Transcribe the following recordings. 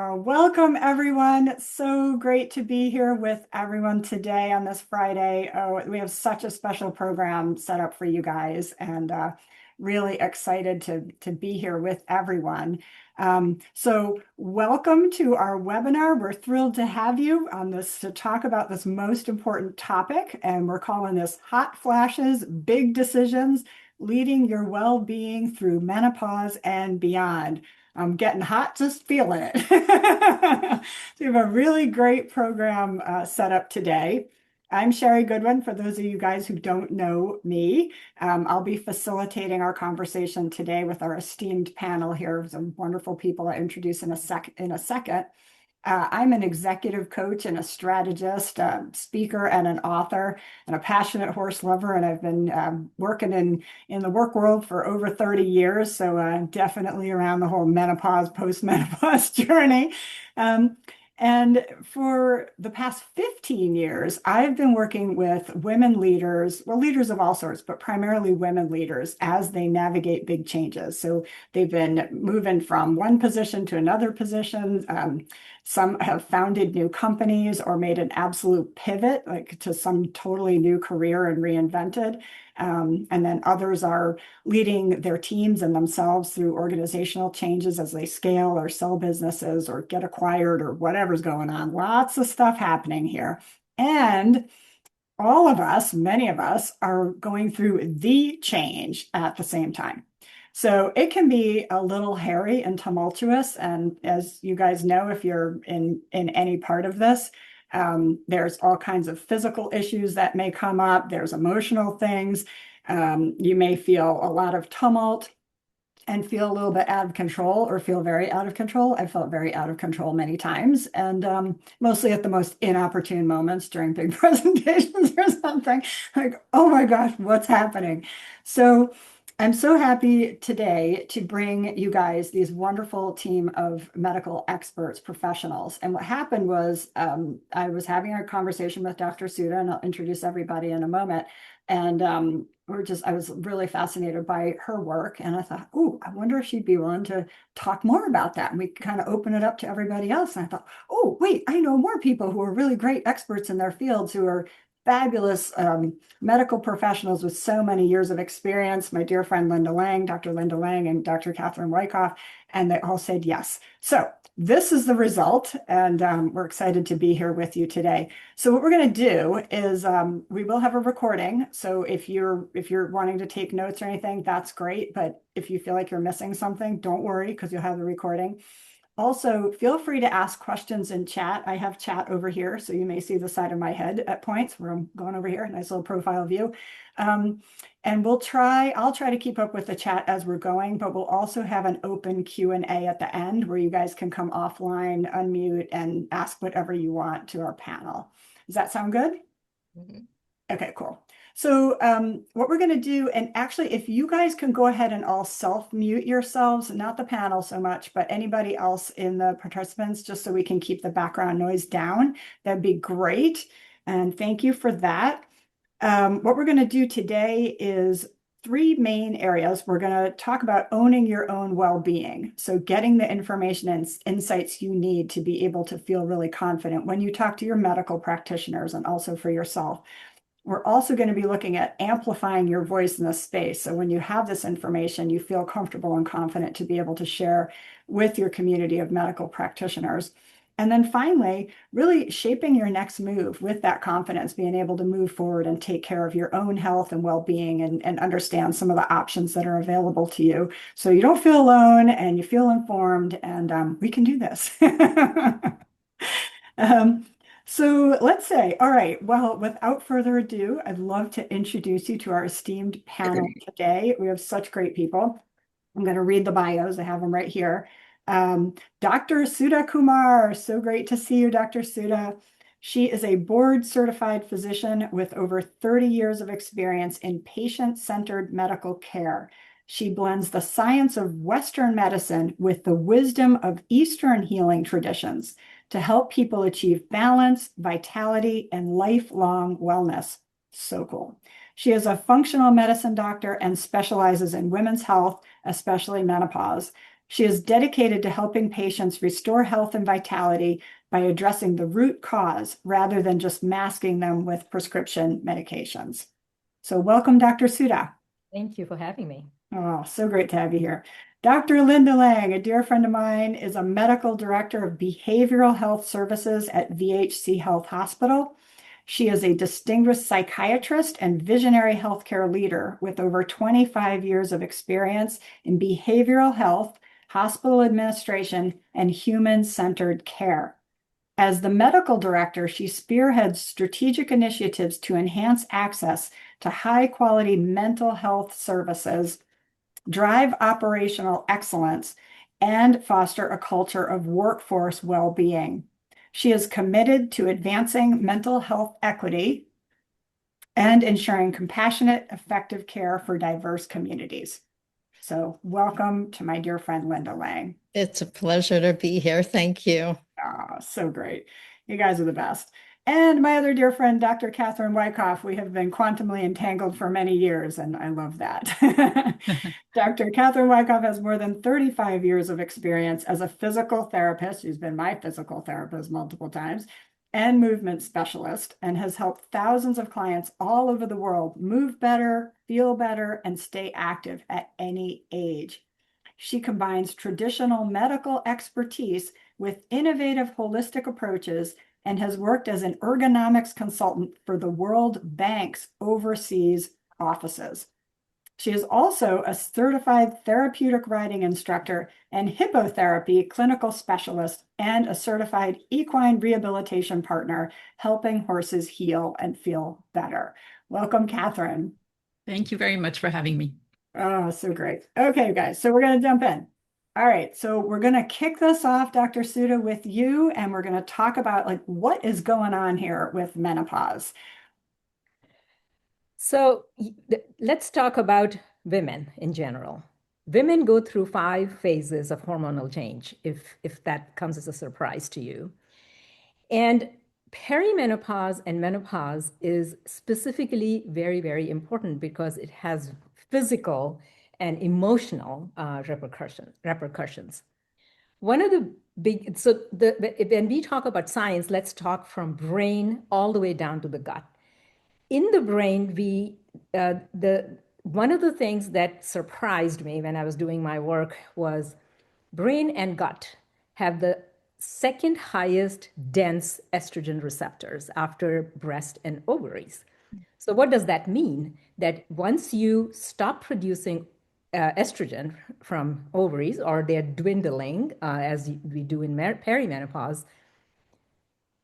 Welcome, everyone. So great to be here with everyone today on this Friday. Oh, we have such a special program set up for you guys, and really excited to be here with everyone. So welcome to our webinar. We're thrilled to have you on this to talk about this most important topic, and we're calling this Hot Flashes, Big Decisions, Leading Your Well-Being Through Menopause and Beyond. I'm getting hot just feeling it. So we have a really great program set up today. I'm Sherry Goodwin. For those of you guys who don't know me, I'll be facilitating our conversation today with our esteemed panel here. Some wonderful people I'll introduce in a second. I'm an executive coach and a strategist, a speaker and an author, and a passionate horse lover. And I've been working in the work world for over 30 years. So definitely around the whole menopause, post-menopause journey. Um, and for the past 15 years, I've been working with women leaders, well, leaders of all sorts, but primarily women leaders as they navigate big changes. So they've been moving from one position to another position. Some have founded new companies or made an absolute pivot, like to some totally new career and reinvented. And then others are leading their teams and themselves through organizational changes as they scale or sell businesses or get acquired or whatever's going on. Lots of stuff happening here. And all of us, many of us, are going through the change at the same time. So it can be a little hairy and tumultuous. And as you guys know, if you're in any part of this, there's all kinds of physical issues that may come up. There's emotional things. You may feel a lot of tumult and feel a little bit out of control or feel very out of control. I felt very out of control many times, and mostly at the most inopportune moments during big presentations or something like, oh my gosh, what's happening? So I'm so happy today to bring you guys these wonderful team of medical experts, professionals. And what happened was I was having a conversation with Dr. Suda, and I'll introduce everybody in a moment. And I was really fascinated by her work. And I thought, oh, I wonder if she'd be willing to talk more about that. And we kind of open it up to everybody else. And I thought, oh, wait, I know more people who are really great experts in their fields who are fabulous medical professionals with so many years of experience. My dear friend Linda Lang, Dr. Linda Lang, and Dr. Catherine Wyckoff, and they all said yes. So this is the result, and we're excited to be here with you today. So what we're going to do is we will have a recording. So if you're wanting to take notes or anything, that's great. But if you feel like you're missing something, don't worry, because you'll have the recording. Also, feel free to ask questions in chat. I have chat over here, so you may see the side of my head at points where I'm going over here, nice little profile view. And I'll try to keep up with the chat as we're going, but we'll also have an open Q&A at the end where you guys can come offline, unmute, and ask whatever you want to our panel. Does that sound good? Mhm. Okay, cool. So what we're going to do, and actually, if you guys can go ahead and all self-mute yourselves, not the panel so much, but anybody else in the participants, just so we can keep the background noise down, that'd be great. And thank you for that. What we're going to do today is three main areas. We're going to talk about owning your own well-being. So getting the information and insights you need to be able to feel really confident when you talk to your medical practitioners and also for yourself. We're also going to be looking at amplifying your voice in this space. So when you have this information, you feel comfortable and confident to be able to share with your community of medical practitioners. And then finally, really shaping your next move with that confidence, being able to move forward and take care of your own health and well-being and understand some of the options that are available to you. So you don't feel alone and you feel informed, and we can do this. Um, so let's say, all right, well, without further ado, I'd love to introduce you to our esteemed panel today. We have such great people. I'm going to read the bios. I have them right here. Dr. Sudha Kumar, so great to see you, Dr. Sudha. She is a board certified physician with over 30 years of experience in patient-centered medical care. She blends the science of Western medicine with the wisdom of Eastern healing traditions to help people achieve balance, vitality, and lifelong wellness. So cool. She is a functional medicine doctor and specializes in women's health, especially menopause. She is dedicated to helping patients restore health and vitality by addressing the root cause rather than just masking them with prescription medications. So welcome, Dr. Suda. Thank you for having me. Oh, so great to have you here. Dr. Linda Lang, a dear friend of mine, is a medical director of behavioral health services at VHC Health Hospital. She is a distinguished psychiatrist and visionary healthcare leader with over 25 years of experience in behavioral health, hospital administration, and human-centered care. As the medical director, she spearheads strategic initiatives to enhance access to high-quality mental health services, drive operational excellence, and foster a culture of workforce well-being. She is committed to advancing mental health equity and ensuring compassionate, effective care for diverse communities. So welcome to my dear friend, Linda Lang. It's a pleasure to be here. Thank you. Oh, so great. You guys are the best. And my other dear friend, Dr. Catherine Wyckoff, we have been quantumly entangled for many years, and I love that. Dr. Catherine Wyckoff has more than 35 years of experience as a physical therapist. She's been my physical therapist multiple times, and movement specialist, and has helped thousands of clients all over the world move better, feel better, and stay active at any age. She combines traditional medical expertise with innovative holistic approaches and has worked as an ergonomics consultant for the World Bank's overseas offices. She is also a certified therapeutic riding instructor and hippotherapy clinical specialist and a certified equine rehabilitation partner, helping horses heal and feel better. Welcome, Catherine. Thank you very much for having me. Oh, so great. Okay, guys, so we're going to jump in. All right, so we're going to kick this off, Dr. Suda, with you, and we're going to talk about like what is going on here with menopause. So let's talk about women in general. Women go through 5 phases of hormonal change, if that comes as a surprise to you. And perimenopause and menopause is specifically very, very important because it has physical and emotional repercussions. One of the big, so when we talk about science, let's talk from brain all the way down to the gut. In the brain, one of the things that surprised me when I was doing my work was brain and gut have the second highest dense estrogen receptors after breast and ovaries. So what does that mean? That once you stop producing estrogen from ovaries, or they're dwindling as we do in perimenopause,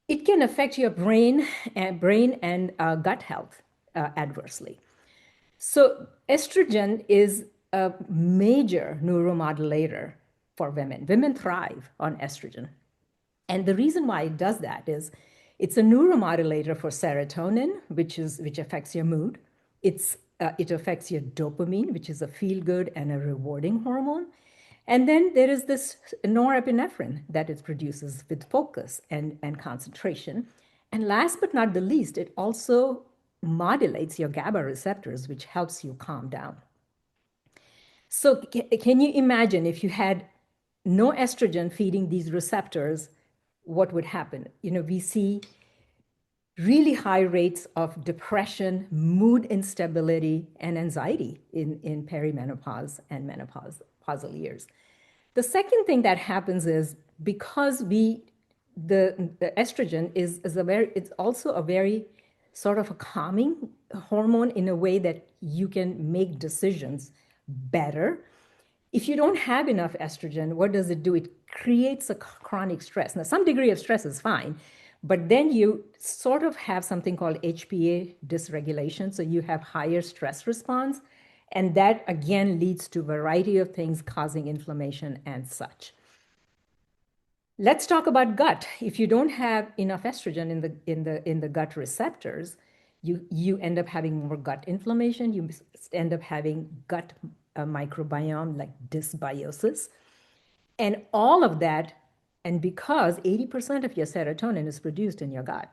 it can affect your brain and gut health adversely. So estrogen is a major neuromodulator for women. Women thrive on estrogen. And the reason why it does that is it's a neuromodulator for serotonin, which affects your mood. It affects your dopamine, which is a feel-good and a rewarding hormone. And then there is this norepinephrine that it produces with focus and concentration. And last but not the least, it also modulates your GABA receptors, which helps you calm down. So can you imagine if you had no estrogen feeding these receptors, what would happen? We see really high rates of depression, mood instability, and anxiety in perimenopause and menopausal years. The second thing that happens is because the estrogen it's also a very sort of a calming hormone in a way that you can make decisions better. If you don't have enough estrogen, what does it do? It creates a chronic stress. Now, some degree of stress is fine, but then you sort of have something called HPA dysregulation. So you have higher stress response. And that again leads to a variety of things causing inflammation and such. Let's talk about gut. If you don't have enough estrogen in the gut receptors, you end up having more gut inflammation. You end up having gut microbiome like dysbiosis. And all of that, and because 80% of your serotonin is produced in your gut,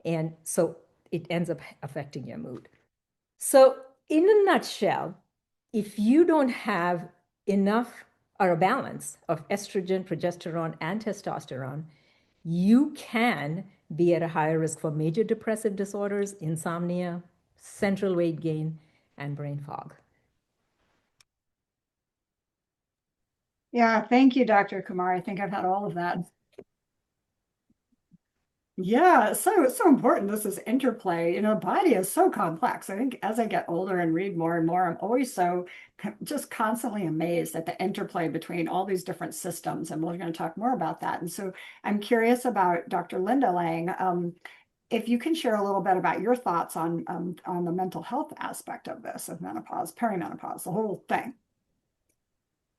and so it ends up affecting your mood. So in a nutshell, if you don't have enough are a balance of estrogen, progesterone, and testosterone, you can be at a higher risk for major depressive disorders, insomnia, central weight gain, and brain fog. Yeah, thank you, Dr. Kumar. I think I've had all of that. Yeah, it's so important. This is interplay. You know, the body is so complex. I think as I get older and read more and more, I'm always so just constantly amazed at the interplay between all these different systems. And we're going to talk more about that. And so I'm curious about Dr. Linda Lang. If you can share a little bit about your thoughts on the mental health aspect of this, of menopause, perimenopause, the whole thing.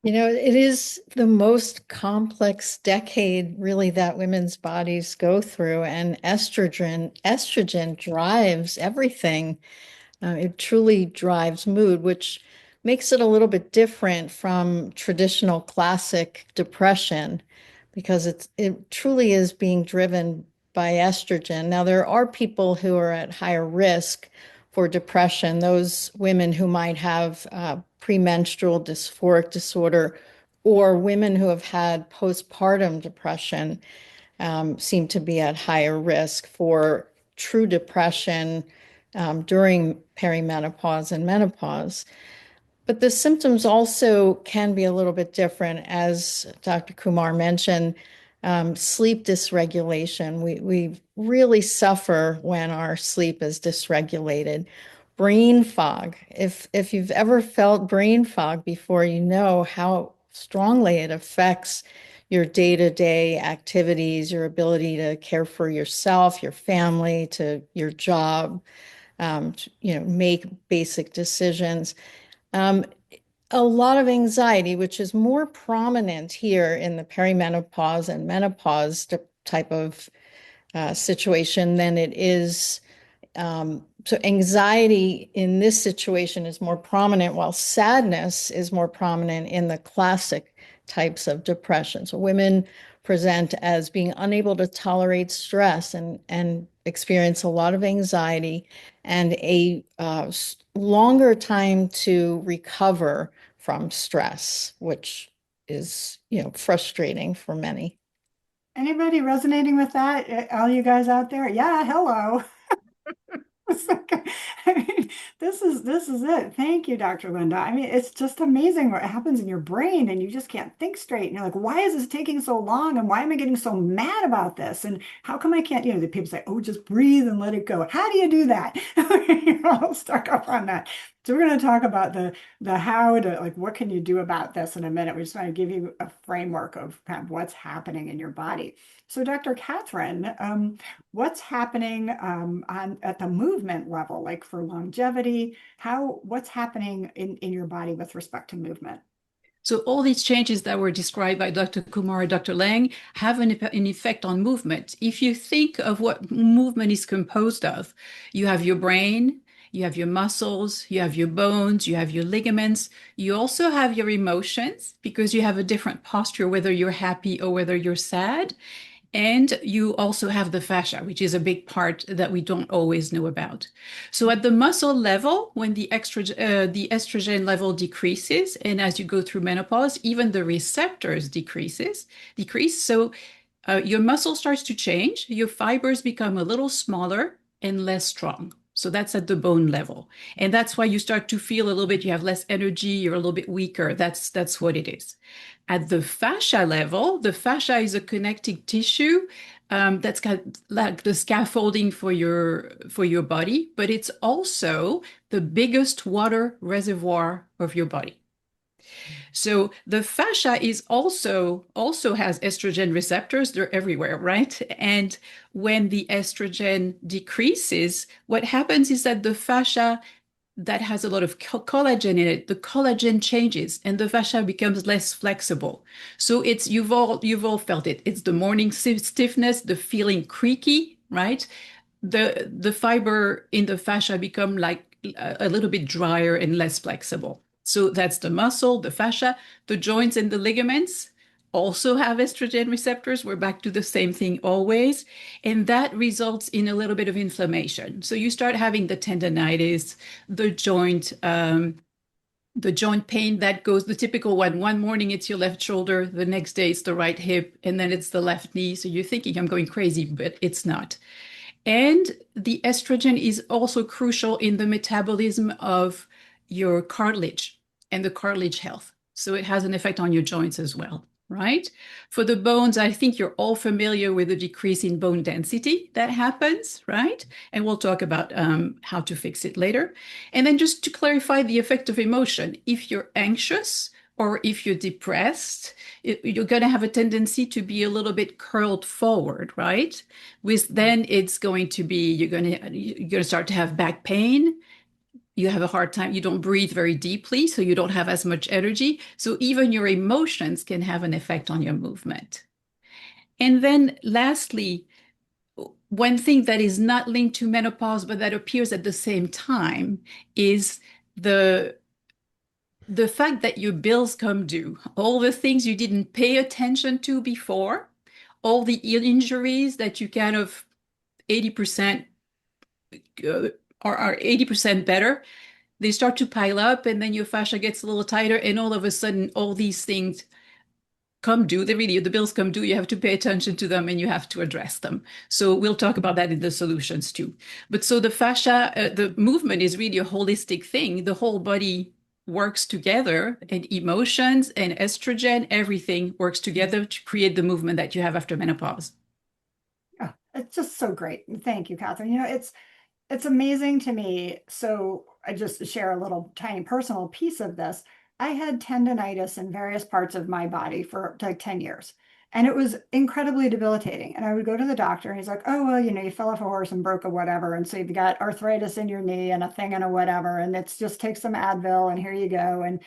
You know, it is the most complex decade really that women's bodies go through, and estrogen drives everything. It truly drives mood, which makes it a little bit different from traditional classic depression because it truly is being driven by estrogen. Now, there are people who are at higher risk for depression, those women who might have premenstrual dysphoric disorder or women who have had postpartum depression seem to be at higher risk for true depression during perimenopause and menopause. But the symptoms also can be a little bit different, as Dr. Kumar mentioned. Sleep dysregulation. We really suffer when our sleep is dysregulated. Brain fog. If you've ever felt brain fog before, you know how strongly it affects your day-to-day activities, your ability to care for yourself, your family, to your job, make basic decisions. Um, a lot of anxiety, which is more prominent here in the perimenopause and menopause type of situation than it is. So anxiety in this situation is more prominent, while sadness is more prominent in the classic types of depression. So women present as being unable to tolerate stress and experience a lot of anxiety and a longer time to recover from stress, which is, frustrating for many. Anybody resonating with that? All you guys out there? Yeah, hello. It's like, I mean, this is it. Thank you, Dr. Linda. I mean, it's just amazing what happens in your brain, and you just can't think straight. And you're like, why is this taking so long? And why am I getting so mad about this? And how come I can't, the people say, oh, just breathe and let it go. How do you do that? You're all stuck up on that. So we're going to talk about the how to, like, what can you do about this in a minute. We just want to give you a framework of kind of what's happening in your body. So Dr. Catherine, what's happening at the movement level, like for longevity? What's happening in your body with respect to movement? So all these changes that were described by Dr. Kumar and Dr. Lang have an effect on movement. If you think of what movement is composed of, you have your brain, you have your muscles, you have your bones, you have your ligaments. You also have your emotions because you have a different posture, whether you're happy or whether you're sad. And you also have the fascia, which is a big part that we don't always know about. So at the muscle level, when the estrogen level decreases, and as you go through menopause, even the receptors decrease. So your muscle starts to change. Your fibers become a little smaller and less strong. So that's at the bone level. And that's why you start to feel a little bit, you have less energy, you're a little bit weaker. That's what it is. At the fascia level, the fascia is a connecting tissue that's got like the scaffolding for your body, but it's also the biggest water reservoir of your body. So the fascia is also has estrogen receptors. They're everywhere, right? And when the estrogen decreases, what happens is that the fascia that has a lot of collagen in it, the collagen changes and the fascia becomes less flexible. So you've all felt it. It's the morning stiffness, the feeling creaky, right? The fiber in the fascia become like a little bit drier and less flexible. So that's the muscle, the fascia, the joints and the ligaments also have estrogen receptors. We're back to the same thing always. And that results in a little bit of inflammation. So you start having the tendonitis, the joint The joint pain that goes, the typical one morning it's your left shoulder, the next day it's the right hip, and then it's the left knee. So you're thinking I'm going crazy, but it's not. And the estrogen is also crucial in the metabolism of your cartilage and the cartilage health. So it has an effect on your joints as well, right? For the bones, I think you're all familiar with the decrease in bone density that happens, right? And we'll talk about how to fix it later. And then just to clarify the effect of emotion, if you're anxious or if you're depressed, you're going to have a tendency to be a little bit curled forward, right? With then it's going to be you're going to start to have back pain. You have a hard time, you don't breathe very deeply, so you don't have as much energy. So even your emotions can have an effect on your movement. And then lastly, one thing that is not linked to menopause but that appears at the same time is the the fact that your bills come due, all the things you didn't pay attention to before, all the injuries that you kind of 80% are 80% better, they start to pile up, and then your fascia gets a little tighter, and all of a sudden, all these things come due. The bills come due. You have to pay attention to them, and you have to address them. So we'll talk about that in the solutions too. But so the fascia, the movement is really a holistic thing. The whole body works together, and emotions and estrogen, everything works together to create the movement that you have after menopause. Oh, it's just so great. Thank you, Catherine. It's amazing to me. So I just share a little tiny personal piece of this. I had tendonitis in various parts of my body for like 10 years. And it was incredibly debilitating. And I would go to the doctor and he's like, oh, well, you fell off a horse and broke a whatever. And so you've got arthritis in your knee and a thing and a whatever. And it's just take some Advil and here you go. And,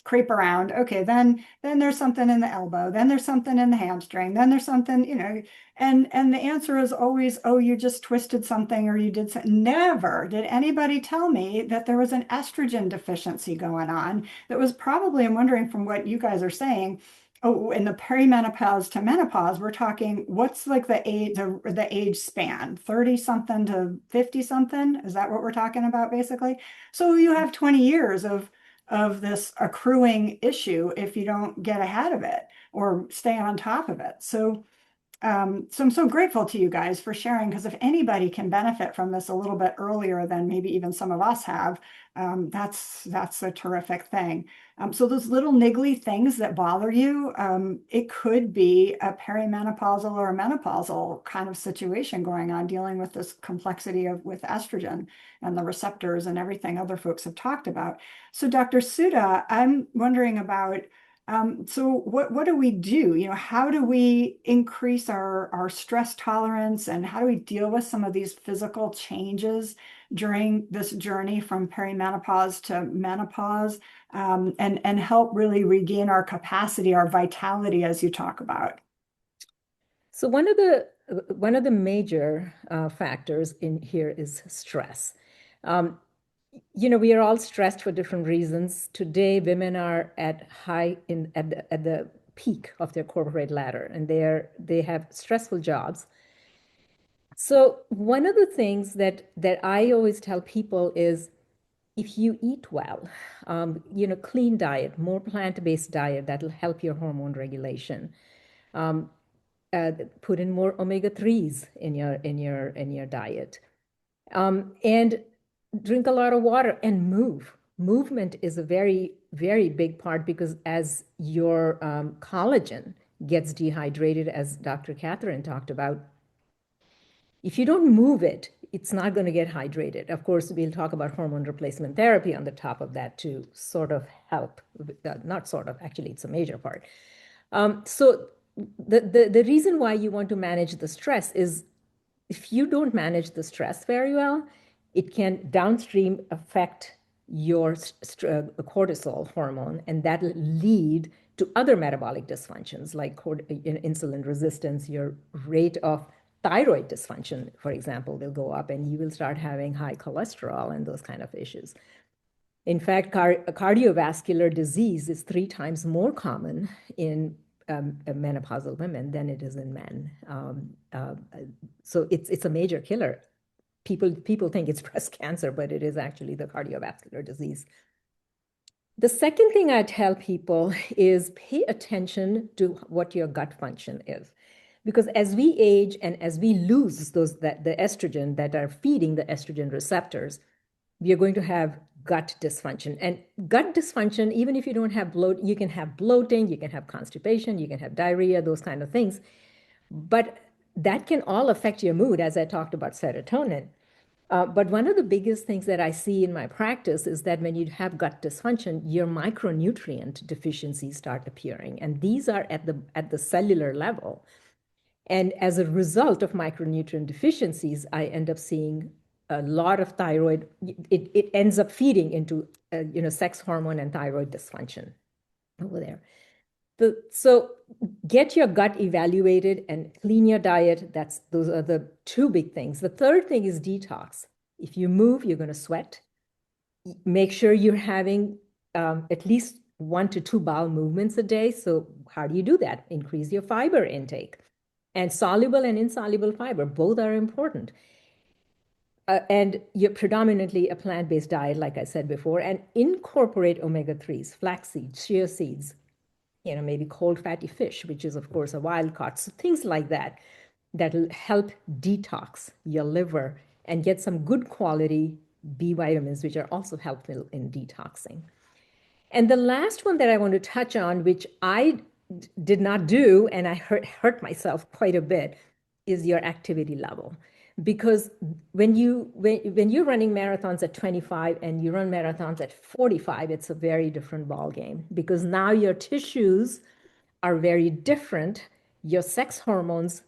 creep around. Okay, then there's something in the elbow. Then there's something in the hamstring. Then there's something, and the answer is always, oh, you just twisted something or you did something. Never did anybody tell me that there was an estrogen deficiency going on. That was probably, I'm wondering from what you guys are saying, oh, in the perimenopause to menopause, we're talking what's like the age span, 30 something to 50 something? Is that what we're talking about basically? So you have 20 years of this accruing issue if you don't get ahead of it or stay on top of it. So I'm so grateful to you guys for sharing, because if anybody can benefit from this a little bit earlier than maybe even some of us have, that's a terrific thing. So those little niggly things that bother you, it could be a perimenopausal or a menopausal kind of situation going on, dealing with this complexity with estrogen and the receptors and everything other folks have talked about. So Dr. Suda, I'm wondering about so what do we do? How do we increase our stress tolerance, and how do we deal with some of these physical changes during this journey from perimenopause to menopause, and help really regain our capacity, our vitality, as you talk about? So one of the major factors in here is stress. Um, we are all stressed for different reasons. Today, women are at the peak of their corporate ladder, and they have stressful jobs. So one of the things that I always tell people is, if you eat well, clean diet, more plant-based diet, that'll help your hormone regulation. Um, Put in more omega-3s in your diet, and drink a lot of water and move. Movement is a very, very big part, because as your collagen gets dehydrated, as Dr. Catherine talked about, if you don't move it, it's not going to get hydrated. Of course, we'll talk about hormone replacement therapy on the top of that to sort of help. Not sort of, actually, it's a major part. So the reason why you want to manage the stress is, if you don't manage the stress very well, it can downstream affect your cortisol hormone, and that'll lead to other metabolic dysfunctions like insulin resistance. Your rate of thyroid dysfunction, for example, will go up, and you will start having high cholesterol and those kind of issues. In fact, cardiovascular disease is 3 times more common in menopausal women than it is in men. So it's a major killer. People think it's breast cancer, but it is actually the cardiovascular disease. The second thing I tell people is pay attention to what your gut function is. Because as we age and as we lose the estrogen that are feeding the estrogen receptors, we are going to have gut dysfunction. And gut dysfunction, even if you don't have you can have bloating, you can have constipation, you can have diarrhea, those kind of things. But that can all affect your mood, as I talked about serotonin. But one of the biggest things that I see in my practice is that when you have gut dysfunction, your micronutrient deficiencies start appearing. And these are at the cellular level. And as a result of micronutrient deficiencies, I end up seeing a lot of thyroid. It ends up feeding into sex hormone and thyroid dysfunction over there. So get your gut evaluated and clean your diet. Those are the two big things. The third thing is detox. If you move, you're going to sweat. Make sure you're having at least 1 to 2 bowel movements a day. So how do you do that? Increase your fiber intake. And soluble and insoluble fiber, both are important. And you're predominantly a plant-based diet, like I said before, and incorporate omega-3s, flax seeds, chia seeds, maybe cold fatty fish, which is, of course, a wild caught. So things like that that'll help detox your liver and get some good quality B vitamins, which are also helpful in detoxing. And the last one that I want to touch on, which I did not do, and I hurt myself quite a bit, is your activity level. Because when you're running marathons at 25 and you run marathons at 45, it's a very different ball game, because now your tissues are very different. Your sex hormones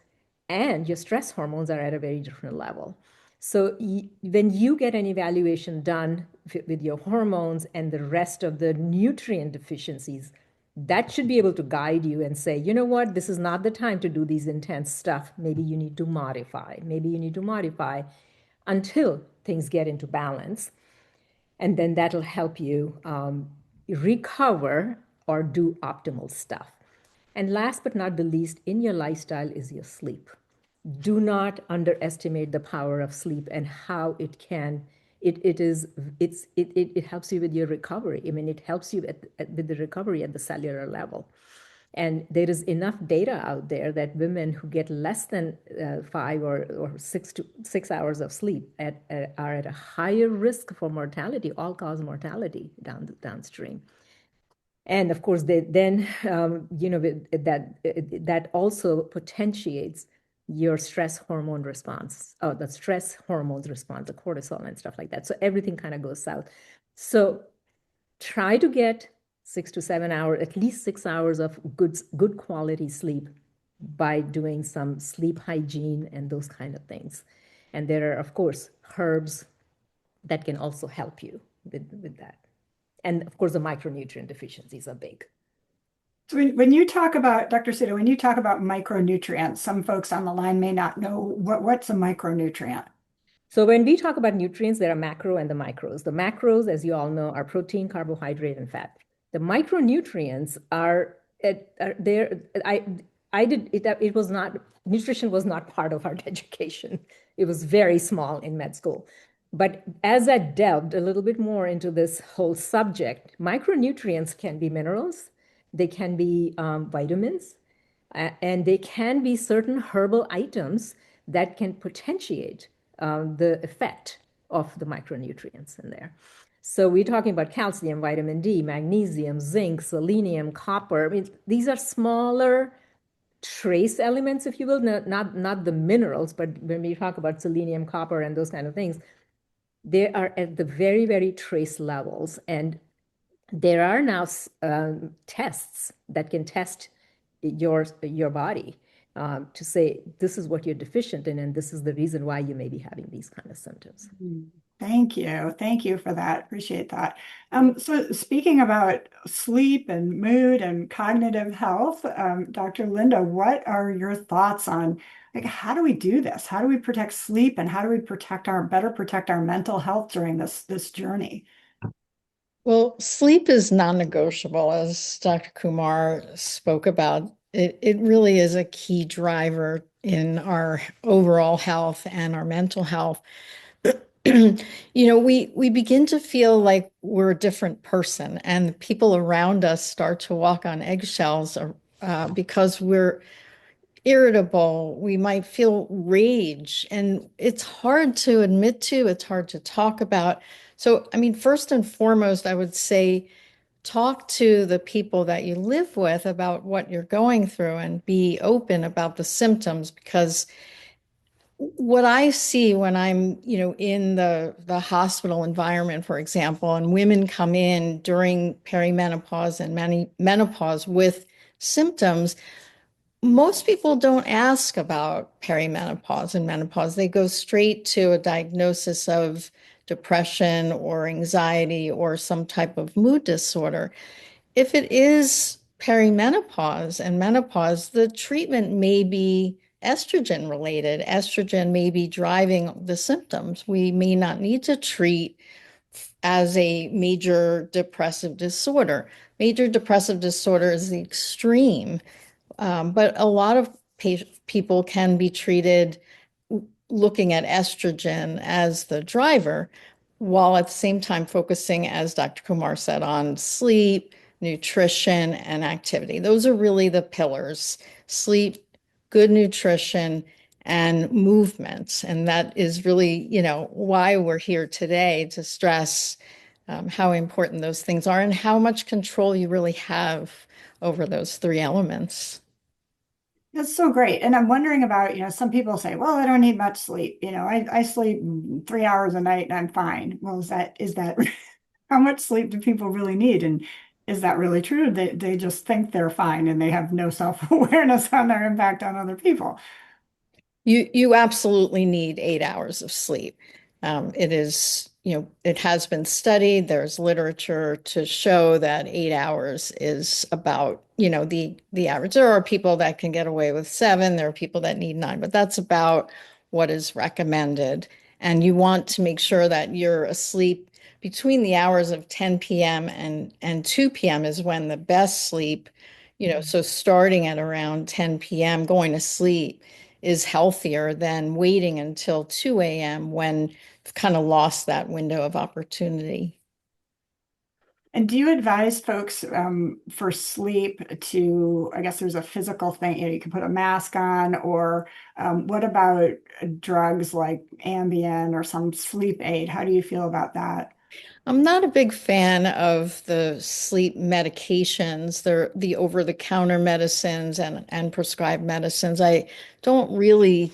and your stress hormones are at a very different level. So when you get an evaluation done with your hormones and the rest of the nutrient deficiencies, that should be able to guide you and say, you know what, this is not the time to do these intense stuff. Maybe you need to modify. Maybe you need to modify until things get into balance. And then that'll help you recover or do optimal stuff. And last but not the least, in your lifestyle is your sleep. Do not underestimate the power of sleep and how it can, it helps you with your recovery. I mean, it helps you with the recovery at the cellular level. And there is enough data out there that women who get less than 5 or 6 hours of sleep are at a higher risk for mortality, all-cause mortality downstream. And of course, that also potentiates your stress hormone response, the stress hormones response, the cortisol and stuff like that. So everything kind of goes south. So try to get 6 to 7 hours, at least 6 hours of good quality sleep by doing some sleep hygiene and those kind of things. And there are, of course, herbs that can also help you with that. And of course, the micronutrient deficiencies are big. So when you talk about, Dr. Siddha, when you talk about micronutrients, some folks on the line may not know what's a micronutrient. So when we talk about nutrients, there are macro and the micros. The macros, as you all know, are protein, carbohydrate, and fat. The micronutrients are there. It was not, nutrition was not part of our education. It was very small in med school. But as I delved a little bit more into this whole subject, micronutrients can be minerals, they can be vitamins, and they can be certain herbal items that can potentiate the effect of the micronutrients in there. So we're talking about calcium, vitamin D, magnesium, zinc, selenium, copper. I mean, these are smaller trace elements, if you will, not the minerals, but when we talk about selenium, copper, and those kind of things, they are at the very, very trace levels. And there are now tests that can test your body to say, this is what you're deficient in, and this is the reason why you may be having these kind of symptoms. Thank you. Thank you for that. Appreciate that. So speaking about sleep and mood and cognitive health, Dr. Linda, what are your thoughts on, like, how do we do this? How do we protect sleep, and how do we better protect our mental health during this journey? Well, sleep is non-negotiable, as Dr. Kumar spoke about. It really is a key driver in our overall health and our mental health. We begin to feel like we're a different person, and the people around us start to walk on eggshells because we're irritable. We might feel rage, and it's hard to admit to, it's hard to talk about. So, I mean, first and foremost, I would say talk to the people that you live with about what you're going through and be open about the symptoms, because what I see when I'm, in the hospital environment, for example, and women come in during perimenopause and many menopause with symptoms, most people don't ask about perimenopause and menopause. They go straight to a diagnosis of depression or anxiety or some type of mood disorder. If it is perimenopause and menopause, the treatment may be estrogen related. Estrogen may be driving the symptoms. We may not need to treat as a major depressive disorder. Major depressive disorder is the extreme, but a lot of people can be treated looking at estrogen as the driver, while at the same time focusing, as Dr. Kumar said, on sleep, nutrition, and activity. Those are really the pillars: sleep, good nutrition, and movement. And that is really, why we're here today, to stress how important those things are and how much control you really have over those three elements. That's so great. And I'm wondering about, some people say, well, I don't need much sleep. I sleep 3 hours a night and I'm fine. Well, is that how much sleep do people really need? And is that really true? They just think they're fine and they have no self-awareness on their impact on other people. You absolutely need 8 hours of sleep. It is, it has been studied. There's literature to show that 8 hours is about, the average. There are people that can get away with 7. There are people that need 9, but that's about what is recommended. And you want to make sure that you're asleep between the hours of 10 p.m. and 2 p.m. is when the best sleep, so starting at around 10 p.m., going to sleep is healthier than waiting until 2 a.m. when you've kind of lost that window of opportunity. And do you advise folks for sleep to, I guess there's a physical thing, you can put a mask on, or what about drugs like Ambien or some sleep aid? How do you feel about that? I'm not a big fan of the sleep medications. They're the over-the-counter medicines and prescribed medicines. I don't really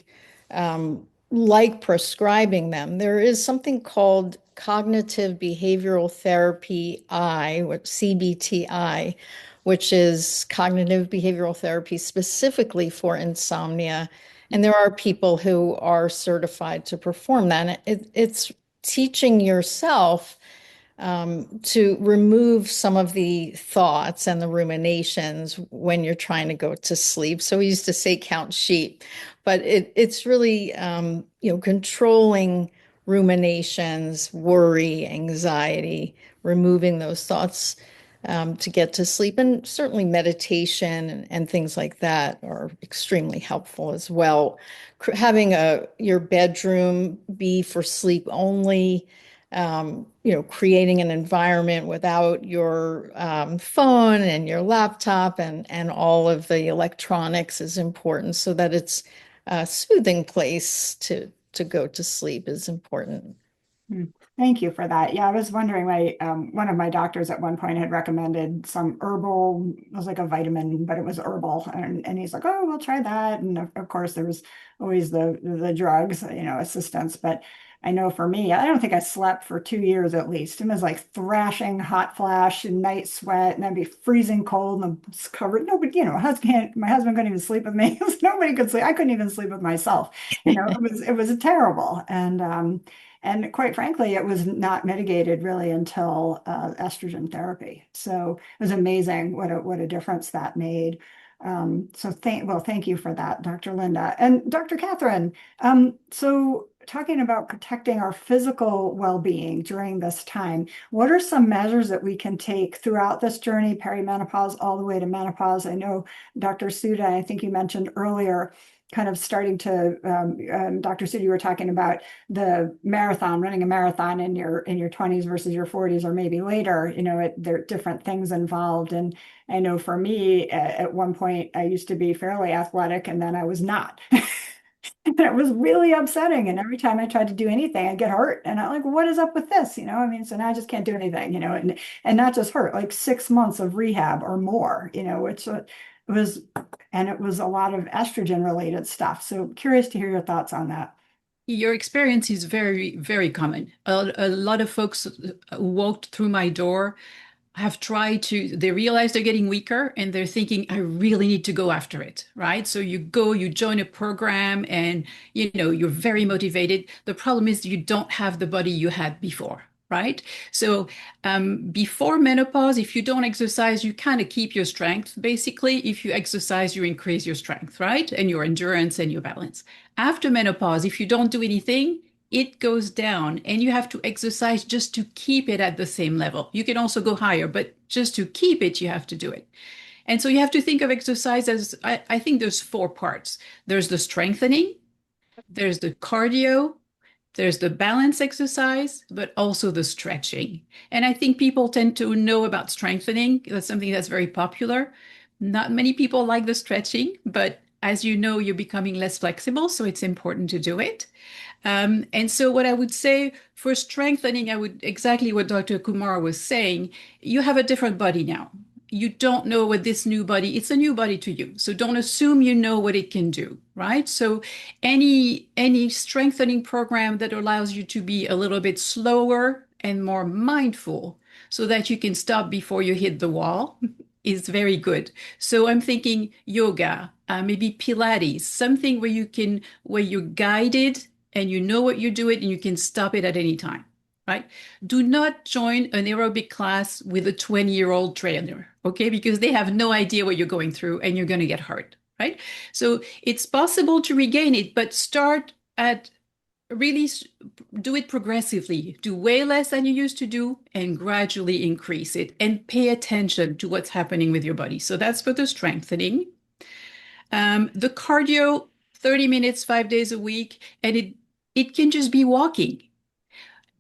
like prescribing them. There is something called cognitive behavioral therapy I, which CBTI, which is cognitive behavioral therapy specifically for insomnia. And there are people who are certified to perform that. And it's teaching yourself to remove some of the thoughts and the ruminations when you're trying to go to sleep. So we used to say count sheep, but it's really, controlling ruminations, worry, anxiety, removing those thoughts to get to sleep. And certainly meditation and things like that are extremely helpful as well. Having your bedroom be for sleep only, creating an environment without your phone and your laptop and all of the electronics is important, so that it's a soothing place to go to sleep is important. Hmm. Thank you for that. Yeah, I was wondering, one of my doctors at one point had recommended some herbal, it was like a vitamin, but it was herbal. And he's like, oh, we'll try that. And of course, there was always the drugs, assistance. But I know for me, I don't think I slept for 2 years at least. It was like thrashing, hot flash, and night sweat, and I'd be freezing cold and I'm covered. Nobody, my husband couldn't even sleep with me. Nobody could sleep. I couldn't even sleep with myself. It was terrible. And quite frankly, it was not mitigated really until estrogen therapy. So it was amazing what a difference that made. Thank you for that, Dr. Linda. And Dr. Catherine, so talking about protecting our physical well-being during this time, what are some measures that we can take throughout this journey, perimenopause all the way to menopause? I know Dr. Suda, I think you mentioned earlier, kind of starting to, Dr. Sudi, you were talking about the marathon, running a marathon in your 20s versus your 40s, or maybe later, there are different things involved. And I know for me, at one point, I used to be fairly athletic, and then I was not. And it was really upsetting. And every time I tried to do anything, I'd get hurt. And I'm like, what is up with this? I mean, so now I just can't do anything, and not just hurt, like 6 months of rehab or more, which it was, and it was a lot of estrogen related stuff. So curious to hear your thoughts on that. Your experience is very, very common. A lot of folks who walked through my door have tried to, they realize they're getting weaker and they're thinking, I really need to go after it, right? So you go, you join a program and, you're very motivated. The problem is you don't have the body you had before, right? So before menopause, if you don't exercise, you kind of keep your strength. Basically, if you exercise, you increase your strength, right? And your endurance and your balance. After menopause, if you don't do anything, it goes down and you have to exercise just to keep it at the same level. You can also go higher, but just to keep it, you have to do it. And so you have to think of exercise as I think there's four parts. There's the strengthening, there's the cardio, there's the balance exercise, but also the stretching. And I think people tend to know about strengthening. That's something that's very popular. Not many people like the stretching, but as you know, you're becoming less flexible, so it's important to do it. And so what I would say for strengthening, I would exactly what Dr. Kumar was saying, you have a different body now. You don't know what this new body, it's a new body to you. So don't assume you know what it can do, right? So any strengthening program that allows you to be a little bit slower and more mindful so that you can stop before you hit the wall is very good. So I'm thinking yoga, maybe Pilates, something where you're guided and you know what you're doing and you can stop it at any time, right? Do not join an aerobic class with a 20-year-old trainer, okay? Because they have no idea what you're going through and you're going to get hurt, right? So it's possible to regain it, but start at really do it progressively. Do way less than you used to do and gradually increase it and pay attention to what's happening with your body. So that's for the strengthening. The cardio, 30 minutes, 5 days a week, and it can just be walking.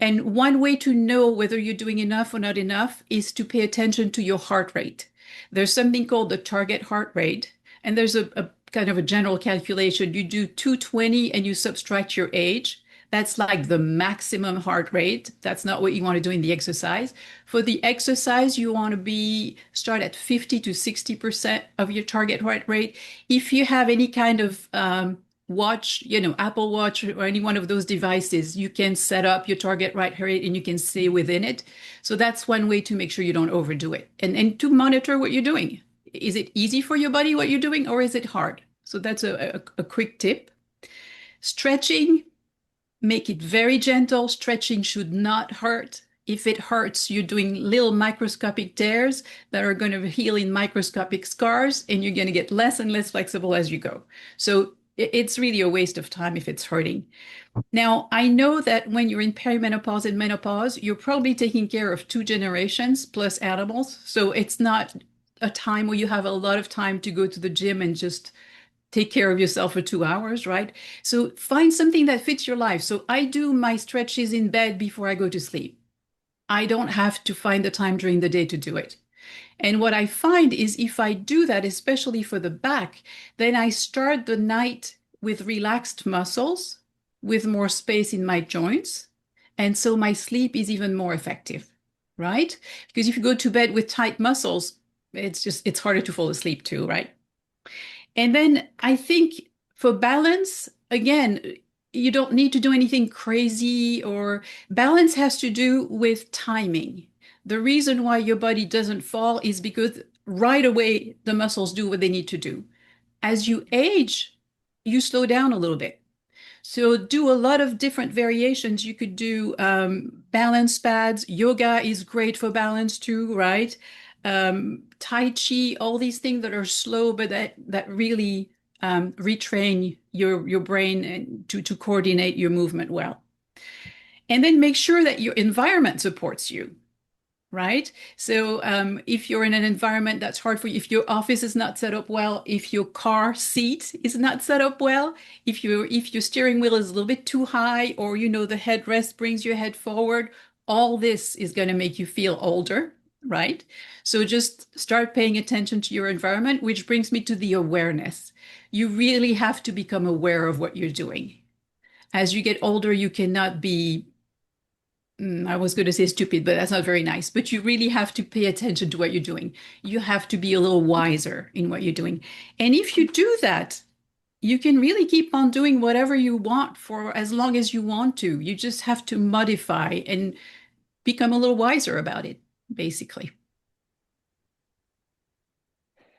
And one way to know whether you're doing enough or not enough is to pay attention to your heart rate. There's something called the target heart rate, and there's a kind of a general calculation. You do 220 and you subtract your age. That's like the maximum heart rate. That's not what you want to do in the exercise. For the exercise, you want to start at 50 to 60% of your target heart rate. If you have any kind of watch, Apple Watch or any one of those devices, you can set up your target heart rate and you can stay within it. So that's one way to make sure you don't overdo it and to monitor what you're doing. Is it easy for your body what you're doing or is it hard? So that's a quick tip. Stretching, make it very gentle. Stretching should not hurt. If it hurts, you're doing little microscopic tears that are going to heal in microscopic scars, and you're going to get less and less flexible as you go. So it's really a waste of time if it's hurting. Now, I know that when you're in perimenopause and menopause, you're probably taking care of 2 generations plus animals. So it's not a time where you have a lot of time to go to the gym and just take care of yourself for 2 hours, right? So find something that fits your life. So I do my stretches in bed before I go to sleep. I don't have to find the time during the day to do it. And what I find is if I do that, especially for the back, then I start the night with relaxed muscles, with more space in my joints. And so my sleep is even more effective, right? Because if you go to bed with tight muscles, it's harder to fall asleep too, right? And then I think for balance, again, you don't need to do anything crazy, or balance has to do with timing. The reason why your body doesn't fall is because right away the muscles do what they need to do. As you age, you slow down a little bit. So do a lot of different variations. You could do balance pads. Yoga is great for balance too, right? Tai Chi, all these things that are slow, but that really retrain your brain and to coordinate your movement well. And then make sure that your environment supports you. right? So if you're in an environment that's hard for you, if your office is not set up well, if your car seat is not set up well, if your steering wheel is a little bit too high, or the headrest brings your head forward, all this is going to make you feel older, right? So just start paying attention to your environment, which brings me to the awareness. You really have to become aware of what you're doing. As you get older, you cannot be I was going to say stupid, but that's not very nice. But you really have to pay attention to what you're doing. You have to be a little wiser in what you're doing. And if you do that, you can really keep on doing whatever you want for as long as you want to. You just have to modify and become a little wiser about it, basically.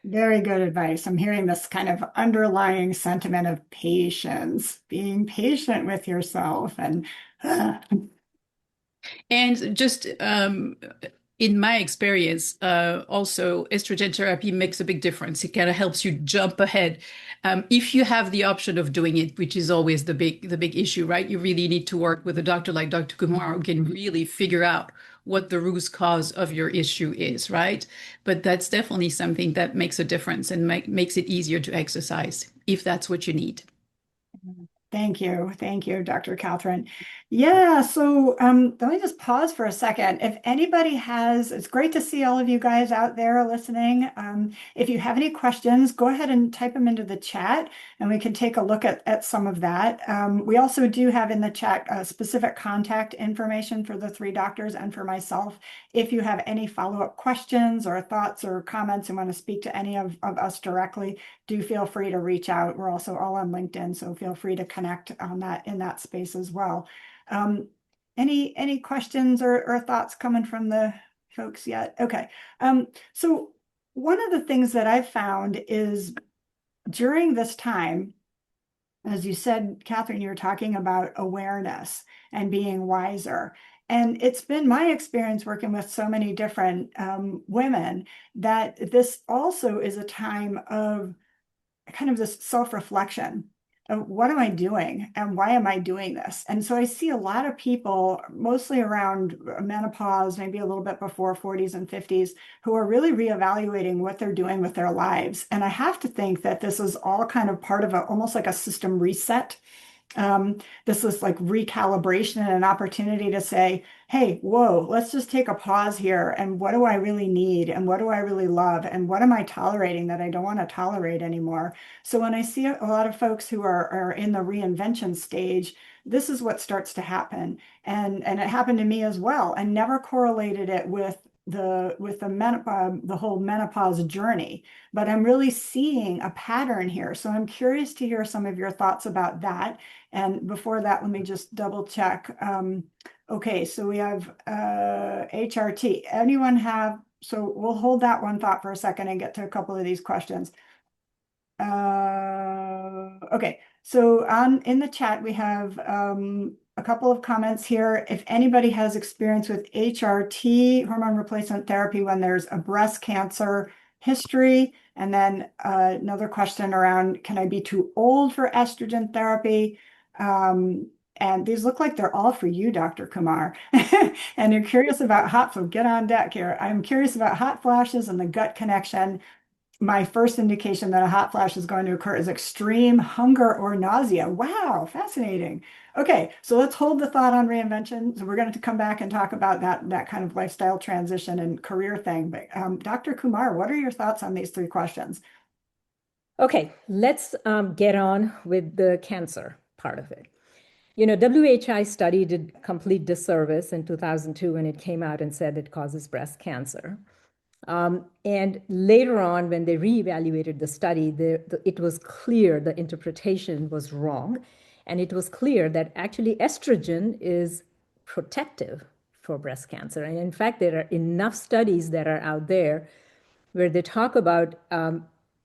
Very good advice. I'm hearing this kind of underlying sentiment of patience, being patient with yourself. And And just in my experience, also estrogen therapy makes a big difference. It kind of helps you jump ahead. If you have the option of doing it, which is always the big issue, right? You really need to work with a doctor like Dr. Kumar who can really figure out what the root cause of your issue is, right? But that's definitely something that makes a difference and makes it easier to exercise if that's what you need. Thank you. Thank you, Dr. Catherine. Yeah, so let me just pause for a second. If anybody has, it's great to see all of you guys out there listening. If you have any questions, go ahead and type them into the chat and we can take a look at some of that. We also do have in the chat specific contact information for the three doctors and for myself. If you have any follow-up questions or thoughts or comments and want to speak to any of us directly, do feel free to reach out. We're also all on LinkedIn, so feel free to connect on that in that space as well. Any questions or thoughts coming from the folks yet? Okay. So one of the things that I've found is during this time, as you said, Catherine, you were talking about awareness and being wiser. And it's been my experience working with so many different women that this also is a time of kind of this self-reflection of what am I doing and why am I doing this? And so I see a lot of people, mostly around menopause, maybe a little bit before 40s and 50s, who are really reevaluating what they're doing with their lives. And I have to think that this is all kind of part of almost like a system reset. This is like recalibration and an opportunity to say, hey, whoa, let's just take a pause here. And what do I really need? And what do I really love? And what am I tolerating that I don't want to tolerate anymore? So when I see a lot of folks who are in the reinvention stage, this is what starts to happen. And it happened to me as well. I never correlated it with the whole menopause journey, but I'm really seeing a pattern here. So I'm curious to hear some of your thoughts about that. And before that, let me just double check. Okay, so we have HRT. Anyone have, so we'll hold that one thought for a second and get to a couple of these questions. Okay, so in the chat, we have a couple of comments here. If anybody has experience with HRT, hormone replacement therapy, when there's a breast cancer history, and then another question around, can I be too old for estrogen therapy? And these look like they're all for you, Dr. Kumar. And you're curious about so get on deck here. I'm curious about hot flashes and the gut connection. My first indication that a hot flash is going to occur is extreme hunger or nausea. Wow, fascinating. Okay, so let's hold the thought on reinvention. So we're going to come back and talk about that kind of lifestyle transition and career thing. But Dr. Kumar, what are your thoughts on these three questions? Okay, let's get on with the cancer part of it. WHI study did complete disservice in 2002 when it came out and said it causes breast cancer. And later on, when they reevaluated the study, it was clear the interpretation was wrong. And it was clear that actually estrogen is protective for breast cancer. And in fact, there are enough studies that are out there where they talk about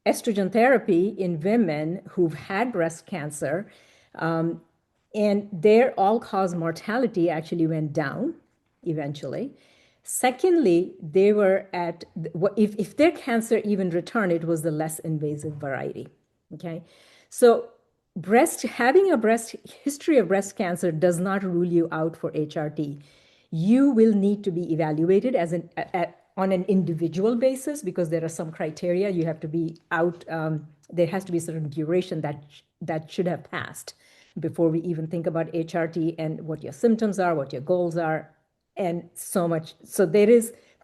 estrogen therapy in women who've had breast cancer, and their all-cause mortality actually went down eventually. Secondly, they were at, if their cancer even returned, it was the less invasive variety, okay? So having a history of breast cancer does not rule you out for HRT. You will need to be evaluated on an individual basis because there are some criteria you have to be out. There has to be a certain duration that should have passed before we even think about HRT and what your symptoms are, what your goals are, and so much. So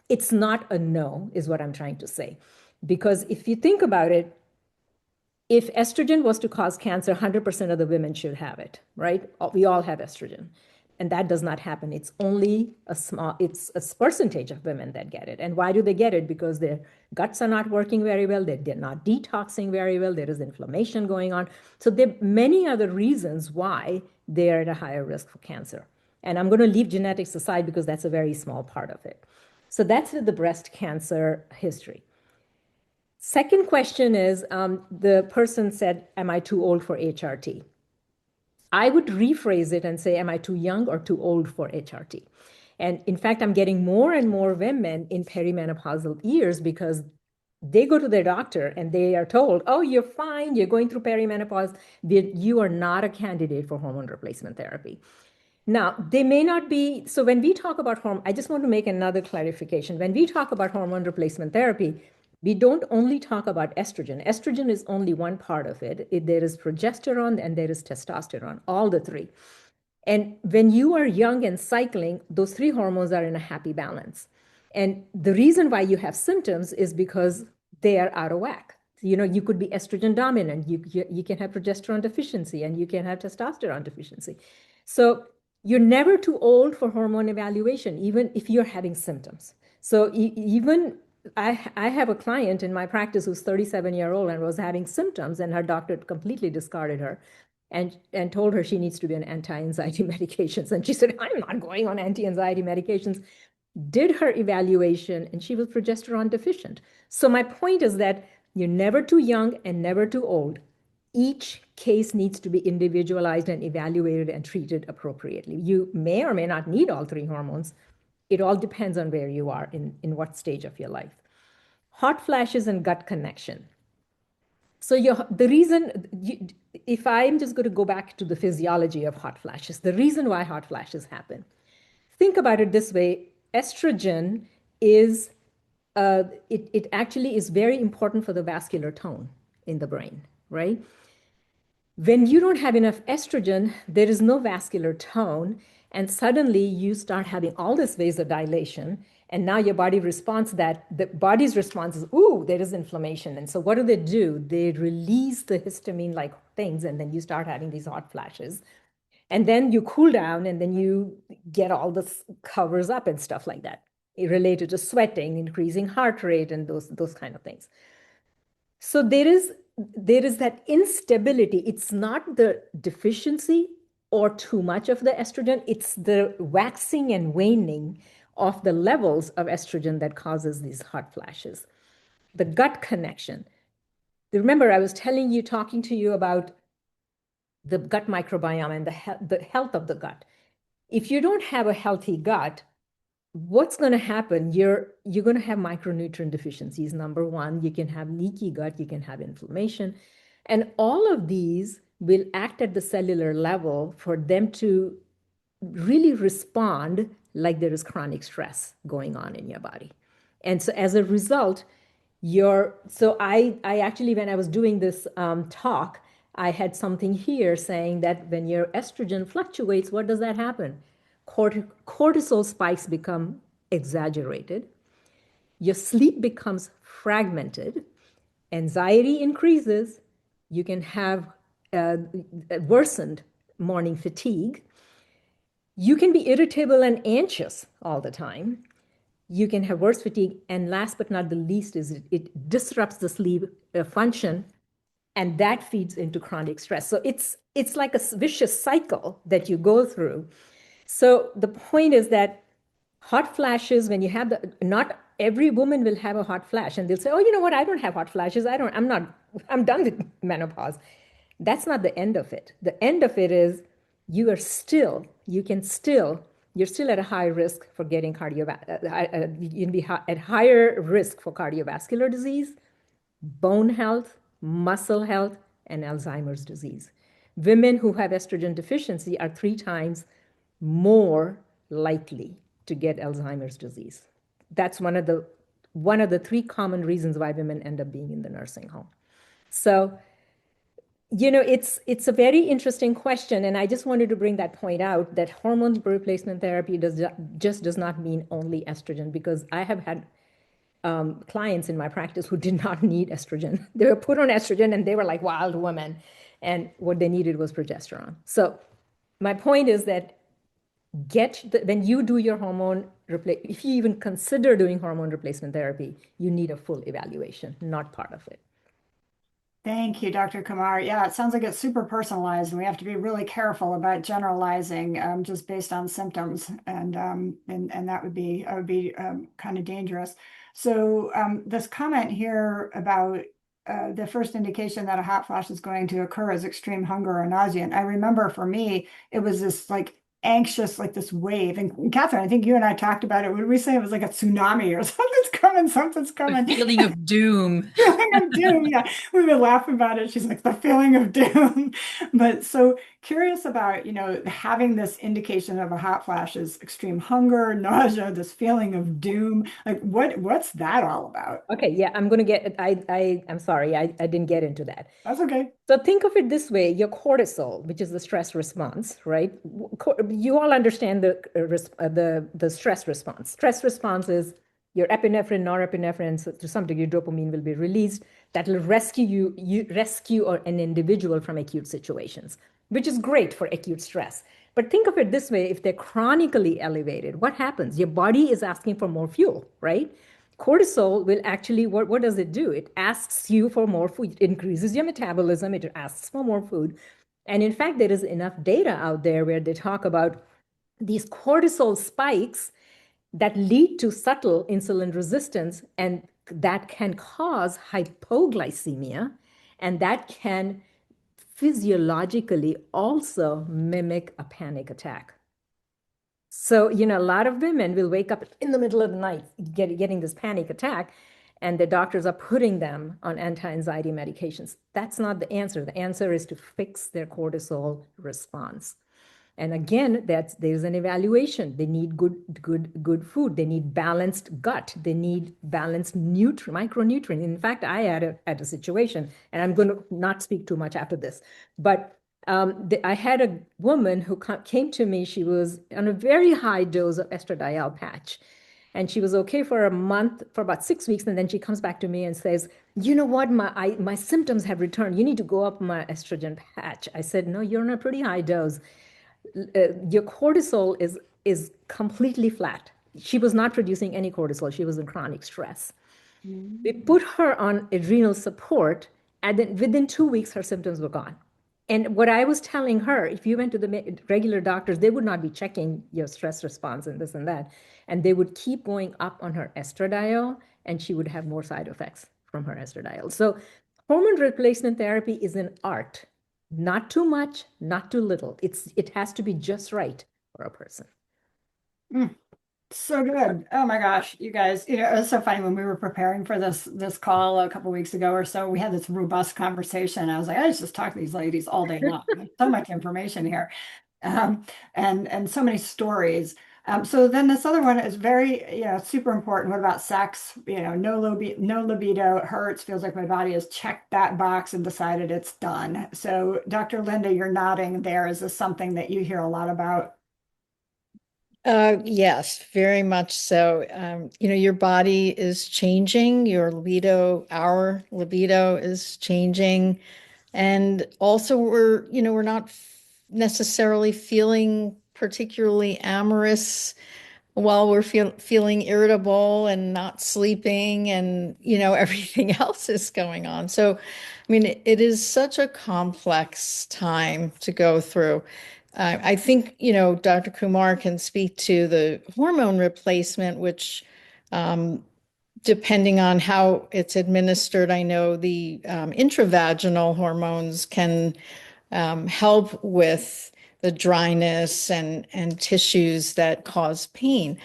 it's not a no, is what I'm trying to say. Because if you think about it, if estrogen was to cause cancer, 100% of the women should have it, right? We all have estrogen. And that does not happen. It's only it's a percentage of women that get it. And why do they get it? Because their guts are not working very well. They're not detoxing very well. There is inflammation going on. So there are many other reasons why they are at a higher risk for cancer. And I'm going to leave genetics aside because that's a very small part of it. So that's the breast cancer history. Second question is, the person said, am I too old for HRT? I would rephrase it and say, am I too young or too old for HRT? And in fact, I'm getting more and more women in perimenopausal years because they go to their doctor and they are told, oh, you're fine, you're going through perimenopause, you are not a candidate for hormone replacement therapy. Now, they may not be, so when we talk about hormone, I just want to make another clarification. When we talk about hormone replacement therapy, we don't only talk about estrogen. Estrogen is only one part of it. There is progesterone and there is testosterone, all the three. And when you are young and cycling, those three hormones are in a happy balance. And the reason why you have symptoms is because they are out of whack. You could be estrogen dominant, you can have progesterone deficiency, and you can have testosterone deficiency. So you're never too old for hormone evaluation, even if you're having symptoms. So even I have a client in my practice who's 37-year-old and was having symptoms, and her doctor completely discarded her and told her she needs to be on anti-anxiety medications. And she said, I'm not going on anti-anxiety medications. Did her evaluation, and she was progesterone deficient. So my point is that you're never too young and never too old. Each case needs to be individualized and evaluated and treated appropriately. You may or may not need all three hormones. It all depends on where you are in what stage of your life. Hot flashes and gut connection. So the reason, if I'm just going to go back to the physiology of hot flashes, the reason why hot flashes happen, think about it this way. Estrogen is, it actually is very important for the vascular tone in the brain, right? When you don't have enough estrogen, there is no vascular tone, and suddenly you start having all this vasodilation, and now your body responds that the body's response is, ooh, there is inflammation. And so what do? They release the histamine-like things, and then you start having these hot flashes. And then you cool down, and then you get all this covers up and stuff like that related to sweating, increasing heart rate, and those kind of things. So there is that instability. It's not the deficiency or too much of the estrogen. It's the waxing and waning of the levels of estrogen that causes these hot flashes. The gut connection. Remember, I was talking to you about the gut microbiome and the health of the gut. If you don't have a healthy gut, what's going to happen? You're going to have micronutrient deficiencies. Number one, you can have leaky gut, you can have inflammation, and all of these will act at the cellular level for them to really respond like there is chronic stress going on in your body. And so as a result, I actually, when I was doing this talk, I had something here saying that when your estrogen fluctuates, what does that happen? Cortisol spikes become exaggerated. Your sleep becomes fragmented. Anxiety increases. You can have worsened morning fatigue. You can be irritable and anxious all the time. You can have worse fatigue. And last but not the least is it disrupts the sleep function, and that feeds into chronic stress. So it's like a vicious cycle that you go through. So the point is that hot flashes, when you have not every woman will have a hot flash, and they'll say, oh, you know what? I don't have hot flashes. I'm done with menopause. That's not the end of it. The end of it is you're still at a high risk for getting you'd be at higher risk for cardiovascular disease, bone health, muscle health, and Alzheimer's disease. Women who have estrogen deficiency are 3 times more likely to get Alzheimer's disease. That's one of the three common reasons why women end up being in the nursing home. So, it's a very interesting question, and I just wanted to bring that point out that hormone replacement therapy does not mean only estrogen, because I have had clients in my practice who did not need estrogen. They were put on estrogen and they were like wild women, and what they needed was progesterone. So my point is that when you do your if you even consider doing hormone replacement therapy, you need a full evaluation, not part of it. Thank you, Dr. Kumar. Yeah, it sounds like it's super personalized, and we have to be really careful about generalizing just based on symptoms, and that would be kind of dangerous. So this comment here about the first indication that a hot flash is going to occur is extreme hunger or nausea. And I remember for me, it was this like anxious, like this wave. And Catherine, I think you and I talked about it. What did we say? It was like a tsunami or something's coming, something's A coming. feeling of doom. Feeling of doom. Yeah, we would laugh about it. She's like, the feeling of doom. But so curious about, having this indication of a hot flash is extreme hunger, nausea, this feeling of doom. Like what's that all about? Okay, yeah, I'm sorry, I didn't get into that. That's okay. So think of it this way, your cortisol, which is the stress response, right? You all understand the stress response. Stress response is your epinephrine, norepinephrine, so to some degree, dopamine will be released. That will rescue an individual from acute situations, which is great for acute stress. But think of it this way, if they're chronically elevated, what happens? Your body is asking for more fuel, right? Cortisol will actually, what does it do? It asks you for more food. It increases your metabolism. It asks for more food. And in fact, there is enough data out there where they talk about these cortisol spikes that lead to subtle insulin resistance, and that can cause hypoglycemia, and that can physiologically also mimic a panic attack. So, a lot of women will wake up in the middle of the night getting this panic attack, and the doctors are putting them on anti-anxiety medications. That's not the answer. The answer is to fix their cortisol response. And again, there's an evaluation. They need good food. They need balanced gut. They need balanced micronutrient. In fact, I had a situation, and I'm going to not speak too much after this, but I had a woman who came to me. She was on a very high dose of estradiol patch. And she was okay for a month, for about 6 weeks. And then she comes back to me and says, you know what, my symptoms have returned. You need to go up my estrogen patch. I said, no, you're on a pretty high dose. Your cortisol is completely flat. She was not producing any cortisol. She was in chronic stress. We put her on adrenal support, and then within 2 weeks, her symptoms were gone. And what I was telling her, if you went to the regular doctors, they would not be checking your stress response and this and that. And they would keep going up on her estradiol, and she would have more side effects from her estradiol. So hormone replacement therapy is an art. Not too much, not too little. It has to be just right for a person. Mm. So good. Oh my gosh, you guys, it was so funny when we were preparing for this call a couple weeks ago or so, we had this robust conversation. I was like, I just talk to these ladies all day long. There's so much information here. And so many stories. So then this other one is very, super important. What about sex? No libido, it hurts, feels like my body has checked that box and decided it's done. So Dr. Linda, you're nodding there. Is this something that you hear a lot about? Yes, very much so. Your body is changing, our libido is changing. And also we're not necessarily feeling particularly amorous while we're feeling irritable and not sleeping and, everything else is going on. So, I mean, it is such a complex time to go through. I think, Dr. Kumar can speak to the hormone replacement, which, depending on how it's administered, I know the intravaginal hormones can help with the dryness and tissues that cause pain.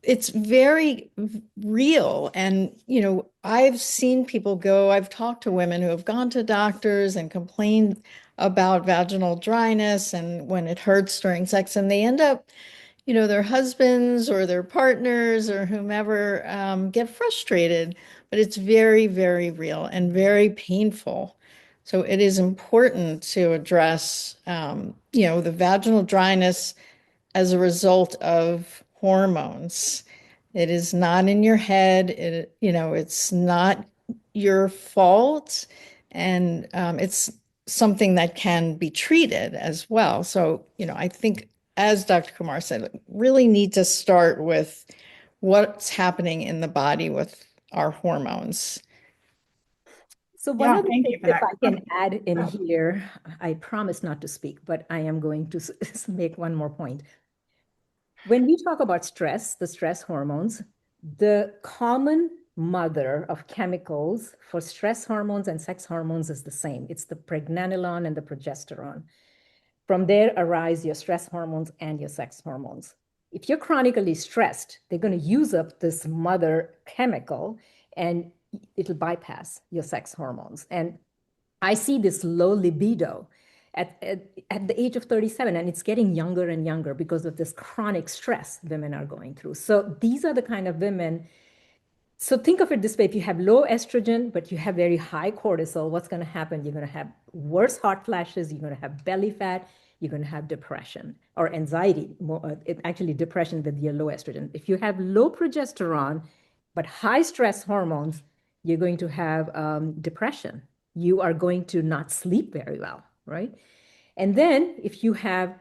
It's very real. And, I've talked to women who have gone to doctors and complained about vaginal dryness and when it hurts during sex, and they end up their husbands or their partners or whomever get frustrated, but it's very, very real and very painful. So it is important to address, the vaginal dryness as a result of hormones. It is not in your head. It's not your fault, and it's something that can be treated as well. So, I think, as Dr. Kumar said, really need to start with what's happening in the body with our hormones. So one Yeah, of the thank you things, for if that. I can add in here, I promise not to speak, but I am going to make one more point. When we talk about stress, the stress hormones, the common mother of chemicals for stress hormones and sex hormones is the same. It's the pregnenolone and the progesterone. From there arise your stress hormones and your sex hormones. If you're chronically stressed, they're going to use up this mother chemical and it'll bypass your sex hormones. And I see this low libido at the age of 37, and it's getting younger and younger because of this chronic stress women are going through. So these are the kind of women. So think of it this way: if you have low estrogen, but you have very high cortisol, what's going to happen? You're going to have worse hot flashes, you're going to have belly fat, you're going to have depression or anxiety, actually depression with your low estrogen. If you have low progesterone, but high stress hormones, you're going to have depression. You are going to not sleep very well, right? And then if you have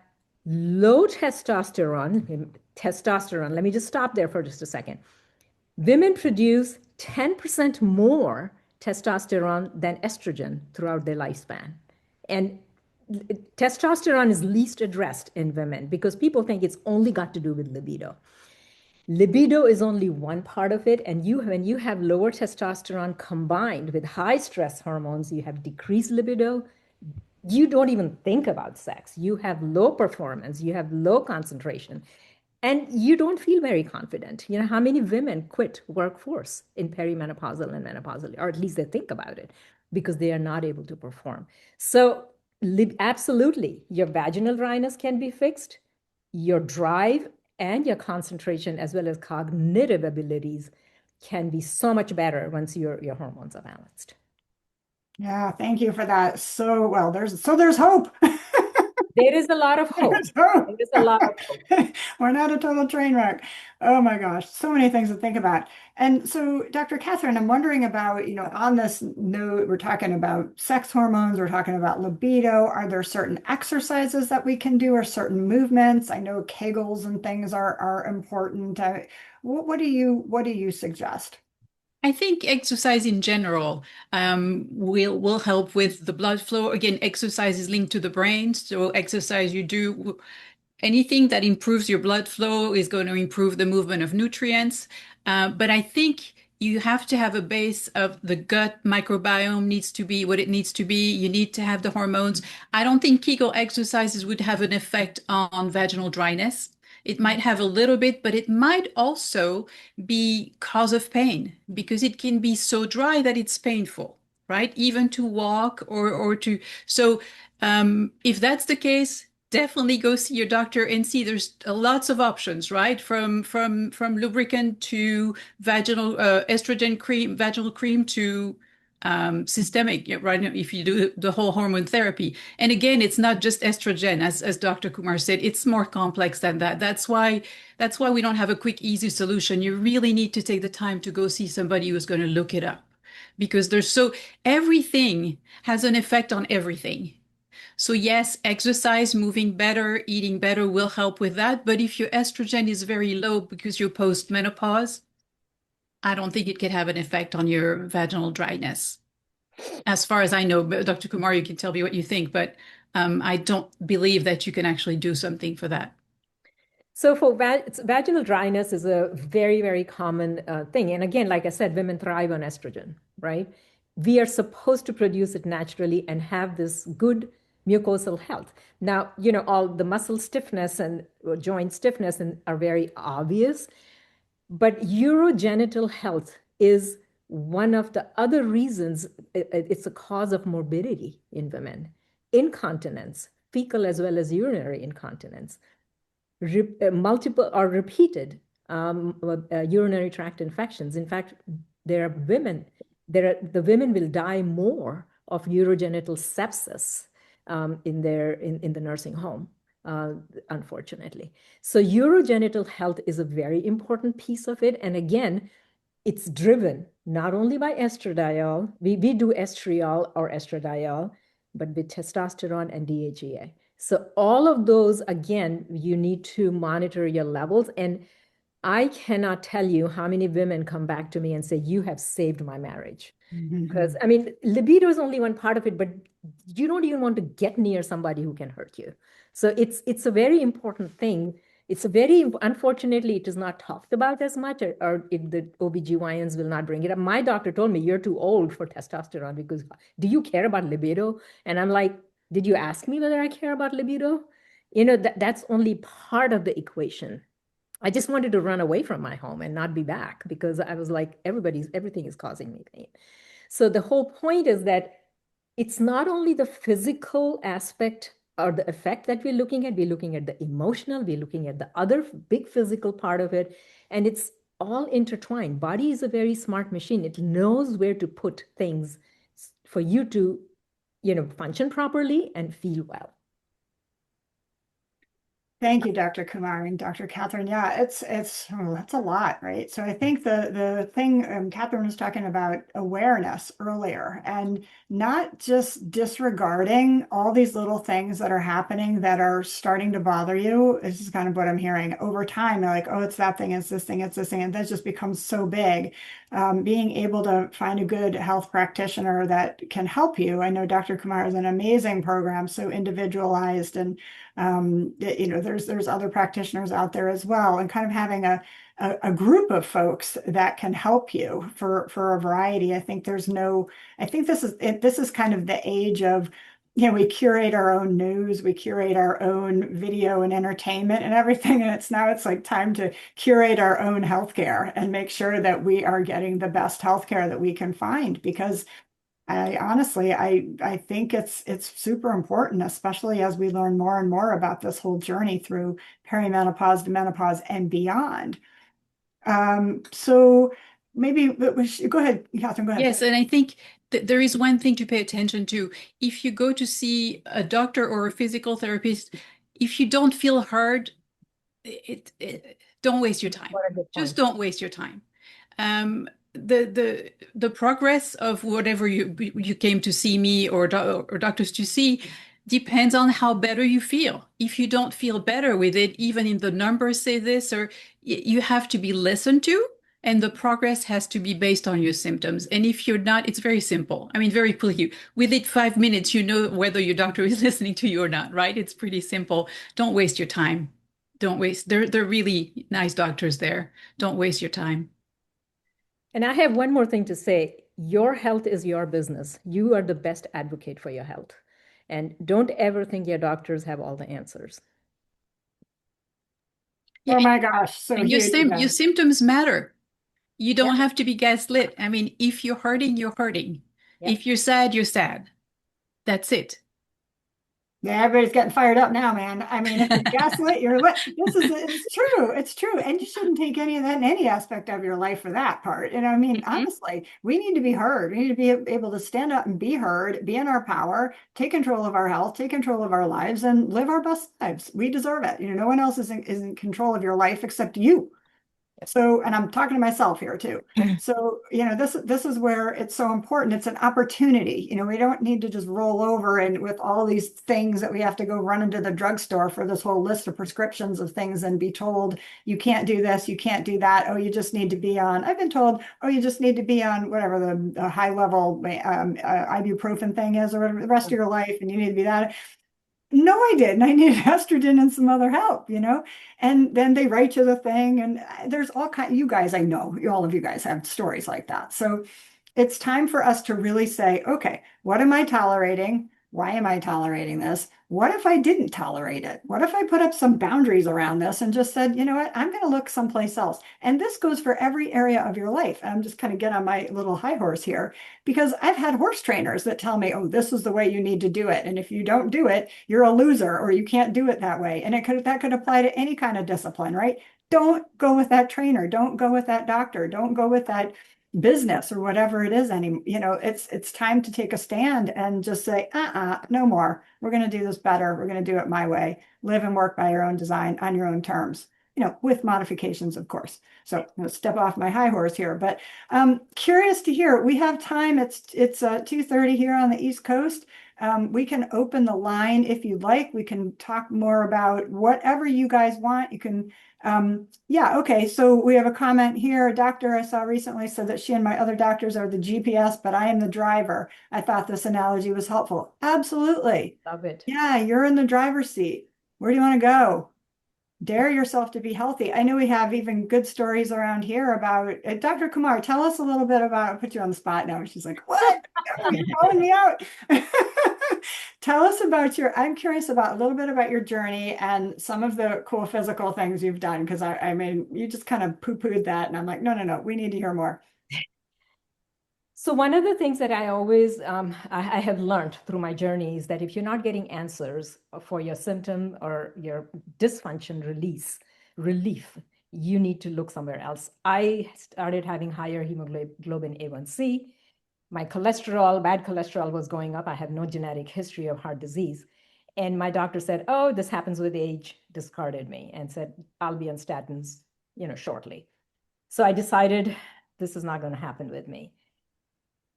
low testosterone, let me just stop there for just a second. Women produce 10% more testosterone than estrogen throughout their lifespan. And testosterone is least addressed in women because people think it's only got to do with libido. Libido is only one part of it. And when you have lower testosterone combined with high stress hormones, you have decreased libido. You don't even think about sex. You have low performance, you have low concentration, and you don't feel very confident. How many women quit workforce in perimenopausal and menopausal, or at least they think about it because they are not able to perform. So absolutely, your vaginal dryness can be fixed. Your drive and your concentration, as well as cognitive abilities, can be so much better once your hormones are balanced. Yeah, thank you for that. So, well, there's hope. There is a lot of hope. There's hope. There is a lot of hope. We're not a total train wreck. Oh my gosh, so many things to think about. And so, Dr. Catherine, I'm wondering about, on this note, we're talking about sex hormones, we're talking about libido. Are there certain exercises that we can do or certain movements? I know Kegels and things are important. What do you suggest? I think exercise in general will help with the blood flow. Again, exercise is linked to the brain, so exercise you do anything that improves your blood flow is going to improve the movement of nutrients. But I think you have to have a base of the gut microbiome needs to be what it needs to be. You need to have the hormones. I don't think Kegel exercises would have an effect on vaginal dryness. It might have a little bit, but it might also be cause of pain because it can be so dry that it's painful, right? Even to walk or to. So if that's the case, definitely go see your doctor and see. There's lots of options, right? From lubricant to vaginal estrogen cream, vaginal cream to systemic, right? If you do the whole hormone therapy, and again, it's not just estrogen, as Dr. Kumar said, it's more complex than that. That's why we don't have a quick, easy solution. You really need to take the time to go see somebody who's going to look it up, because everything has an effect on everything. So yes, exercise, moving better, eating better will help with that. But if your estrogen is very low because you're post-menopause, I don't think it could have an effect on your vaginal dryness. As far as I know, but Dr. Kumar, you can tell me what you think, but I don't believe that you can actually do something for that. So for vaginal dryness is a very, very common thing. And again, like I said, women thrive on estrogen, right? We are supposed to produce it naturally and have this good mucosal health. Now, all the muscle stiffness and joint stiffness are very obvious, but urogenital health is one of the other reasons it's a cause of morbidity in women. Incontinence, fecal as well as urinary incontinence. multiple or repeated urinary tract infections. In fact, there are women, the women will die more of urogenital sepsis in the nursing home, unfortunately. So urogenital health is a very important piece of it. And again, it's driven not only by estradiol, we do estriol or estradiol, but with testosterone and DHEA. So all of those, again, you need to monitor your levels. And I cannot tell you how many women come back to me and say, you have saved my marriage. Because I mean, libido is only one part of it, but you don't even want to get near somebody who can hurt you. So it's a very important thing. It's a very, unfortunately, it is not talked about as much, or if the OBGYNs will not bring it up. My doctor told me, you're too old for testosterone because do you care about libido? And I'm like, did you ask me whether I care about libido? You know, that's only part of the equation. I just wanted to run away from my home and not be back because I was like, everything is causing me pain. So the whole point is that it's not only the physical aspect or the effect that we're looking at the emotional, we're looking at the other big physical part of it, and it's all intertwined. Body is a very smart machine. It knows where to put things for you to, function properly and feel well. Thank you, Dr. Kumar and Dr. Catherine. Yeah, that's a lot, right? So I think the thing Catherine was talking about awareness earlier, and not just disregarding all these little things that are happening that are starting to bother you. This is kind of what I'm hearing over time. They're like, oh, it's that thing, it's this thing, it's this thing, and that just becomes so big. Being able to find a good health practitioner that can help you. I know Dr. Kumar is an amazing program, so individualized, and there's other practitioners out there as well, and kind of having a group of folks that can help you for a variety. I think this is kind of the age of, we curate our own news, we curate our own video and entertainment and everything. And it's like time to curate our own healthcare and make sure that we are getting the best healthcare that we can find, because I honestly, I think it's super important, especially as we learn more and more about this whole journey through perimenopause to menopause and beyond. So maybe go ahead, Catherine, go ahead. Yes, and I think that there is one thing to pay attention to. If you go to see a doctor or a physical therapist, if you don't feel heard, don't waste your time. What a good Just point. don't waste your time. The progress of whatever you came to see me or doctors to see depends on how better you feel. If you don't feel better with it, even if the numbers say this, or you have to be listened to, and the progress has to be based on your symptoms. And if you're not, it's very simple. I mean, very quickly. Within 5 minutes, you know whether your doctor is listening to you or not, right? It's pretty simple. Don't waste your time. Don't waste. They're really nice doctors there. Don't waste your time. And I have one more thing to say. Your health is your business. You are the best advocate for your health. And don't ever think your doctors have all the answers. Oh my gosh, so And huge. your symptoms matter. You don't Yep. have to be gaslit. I mean, if you're hurting, you're hurting. Yep. If you're sad, you're sad. That's it. Yeah, everybody's getting fired up now, man. I mean, if you're gaslit, you're lit. It's true. It's true. And you shouldn't take any of that in any aspect of your life for that part. And I mean, Mhm. honestly, we need to be heard. We need to be able to stand up and be heard, be in our power, take control of our health, take control of our lives, and live our best lives. We deserve it. No one else is in control of your life except you. So, and I'm talking to myself here too. So, this is where it's so important. It's an opportunity. We don't need to just roll over and with all these things that we have to go run into the drugstore for this whole list of prescriptions of things and be told you can't do this, you can't do that. Oh, you just need to be on. I've been told, oh, you just need to be on whatever the high level ibuprofen thing is, or whatever the rest of your life, and you need to be that. No, I didn't. I needed estrogen and some other help. And then they write you the thing, and there's all kind. You guys, I know, all of you guys have stories like that. So it's time for us to really say, okay, what am I tolerating? Why am I tolerating this? What if I didn't tolerate it? What if I put up some boundaries around this and just said, you know what, I'm going to look someplace else? And this goes for every area of your life. I'm just kind of get on my little high horse here because I've had horse trainers that tell me, oh, this is the way you need to do it. And if you don't do it, you're a loser or you can't do it that way. And that could apply to any kind of discipline, right? Don't go with that trainer. Don't go with that doctor. Don't go with that business or whatever it is anymore. It's time to take a stand and just say, no more. We're going to do this better. We're going to do it my way. Live and work by your own design on your own terms, with modifications, of course. So I'm going to step off my high horse here, but curious to hear. We have time. It's 2:30 here on the East Coast. We can open the line if you'd like. We can talk more about whatever you guys want. You can yeah, okay. So we have a comment here. A doctor I saw recently said that she and my other doctors are the GPS, but I am the driver. I thought this analogy was helpful. Absolutely. Love it. Yeah, you're in the driver's seat. Where do you want to go? Dare yourself to be healthy. I know we have even good stories around here about Dr. Kumar. Tell us a little bit about, I'll put you on the spot now. She's like, what? You're calling me out. Tell us about I'm curious about a little bit about your journey and some of the cool physical things you've done. Because I mean, you just kind of poo-pooed that. And I'm like, no, no, no, we need to hear more. So one of the things that I always I have learned through my journey is that if you're not getting answers for your symptom or your dysfunction relief, you need to look somewhere else. I started having higher hemoglobin A1C. My cholesterol, bad cholesterol was going up. I have no genetic history of heart disease. And my doctor said, oh, this happens with age, discarded me and said, I'll be on statins, shortly. So I decided this is not going to happen with me.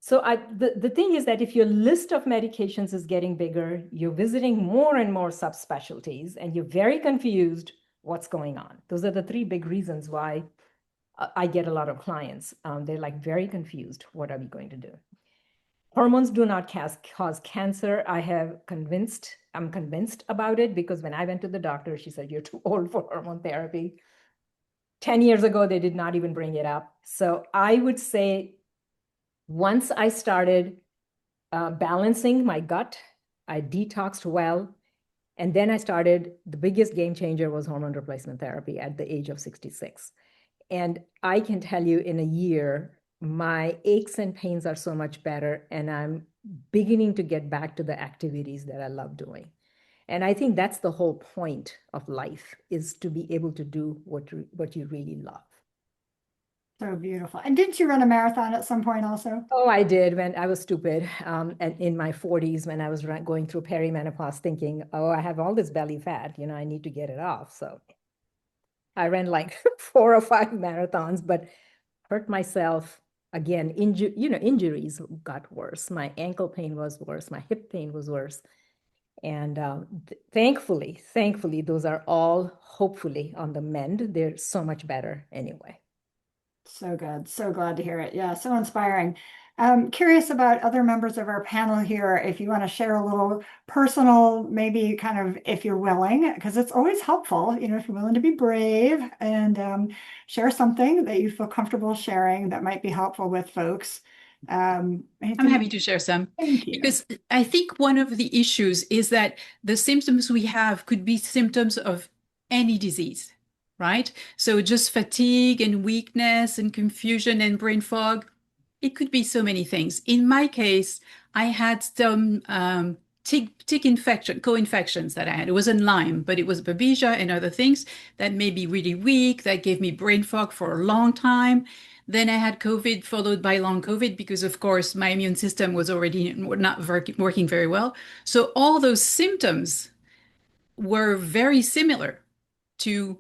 So the thing is that if your list of medications is getting bigger, you're visiting more and more subspecialties, and you're very confused what's going on. Those are the three big reasons why I get a lot of clients. They're like very confused. What are we going to do? Hormones do not cause cancer. I'm convinced about it because when I went to the doctor, she said, you're too old for hormone therapy. 10 years ago, they did not even bring it up. So I would say once I started balancing my gut, I detoxed well. And then I started, the biggest game changer was hormone replacement therapy at the age of 66. And I can tell you in a year, my aches and pains are so much better. And I'm beginning to get back to the activities that I love doing. And I think that's the whole point of life, is to be able to do what you really love. So beautiful. And didn't you run a marathon at some point also? Oh, I did when I was stupid. And in my 40s, when I was going through perimenopause, thinking, oh, I have all this belly fat, I need to get it off. So I ran like 4 or 5 marathons, but hurt myself again. Injuries got worse. My ankle pain was worse. My hip pain was worse. And thankfully, those are all hopefully on the mend. They're so much better anyway. So good. So glad to hear it. Yeah, so inspiring. I'm curious about other members of our panel here, if you want to share a little personal, maybe kind of if you're willing, because it's always helpful, if you're willing to be brave and share something that you feel comfortable sharing that might be helpful with folks. I'm happy to share some. Thank you. Because I think one of the issues is that the symptoms we have could be symptoms of any disease, right? So just fatigue and weakness and confusion and brain fog. It could be so many things. In my case, I had some tick infection, co-infections that I had. It wasn't Lyme, but it was Babesia and other things that made me really weak, that gave me brain fog for a long time. Then I had COVID followed by long COVID because, of course, my immune system was already not working very well. So all those symptoms were very similar to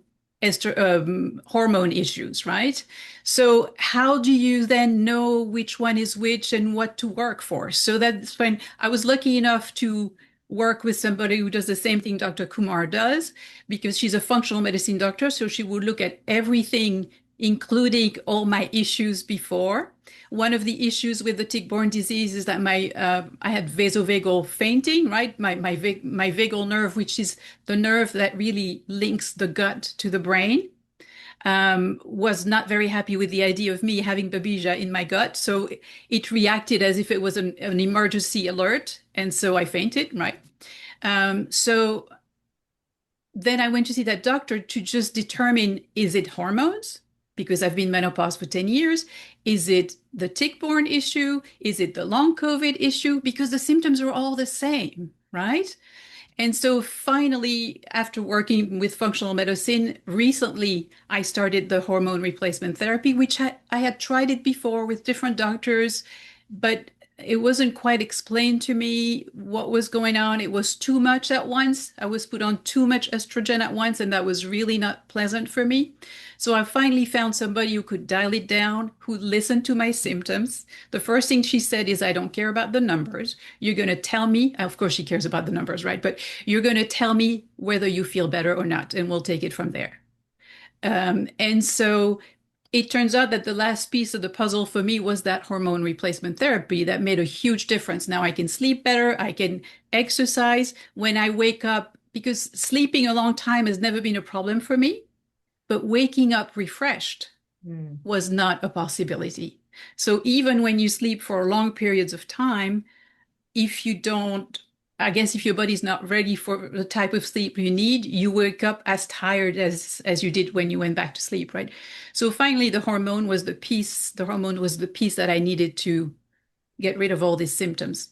hormone issues, right? So how do you then know which one is which and what to work for? So that's when I was lucky enough to work with somebody who does the same thing Dr. Kumar does, because she's a functional medicine doctor. So she would look at everything, including all my issues before. One of the issues with the tick-borne disease is that I had vasovagal fainting, right? My vagal nerve, which is the nerve that really links the gut to the brain, was not very happy with the idea of me having babesia in my gut. So it reacted as if it was an emergency alert. And so I fainted, right? So then I went to see that doctor to just determine, is it hormones? Because I've been menopause for 10 years. Is it the tick-borne issue? Is it the long COVID issue? Because the symptoms are all the same, right? And so finally, after working with functional medicine, recently I started the hormone replacement therapy, which I had tried it before with different doctors, but it wasn't quite explained to me what was going on. It was too much at once. I was put on too much estrogen at once, and that was really not pleasant for me. So I finally found somebody who could dial it down, who listened to my symptoms. The first thing she said is, I don't care about the numbers. You're going to tell me, of course, she cares about the numbers, right? But you're going to tell me whether you feel better or not, and we'll take it from there. And so it turns out that the last piece of the puzzle for me was that hormone replacement therapy that made a huge difference. Now I can sleep better, I can exercise when I wake up, because sleeping a long time has never been a problem for me, but waking up refreshed Mm. was not a possibility. So even when you sleep for long periods of time, if you don't, I guess if your body's not ready for the type of sleep you need, you wake up as tired as you did when you went back to sleep, right? So finally, the hormone was the piece that I needed to get rid of all these symptoms.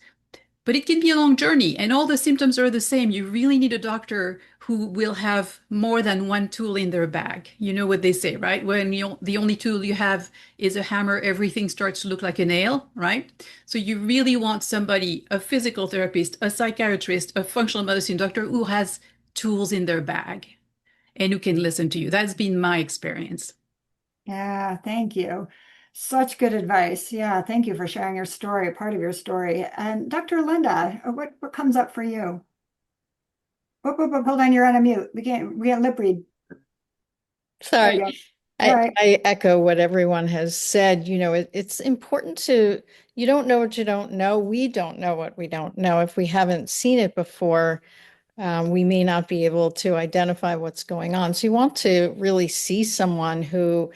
But it can be a long journey, and all the symptoms are the same. You really need a doctor who will have more than one tool in their bag. You know what they say, right? When the only tool you have is a hammer, everything starts to look like a nail, right? So you really want somebody, a physical therapist, a psychiatrist, a functional medicine doctor who has tools in their bag and who can listen to you. That's been my experience. Yeah, thank you. Such good advice. Yeah, thank you for sharing your story, part of your story. And Dr. Linda, what comes up for you? Hold on, you're on a mute. We can't lip read. There we Sorry. go. All right. I echo what everyone has said. It's important you don't know what you don't know. We don't know what we don't know. If we haven't seen it before, we may not be able to identify what's going on. So you want to really see someone who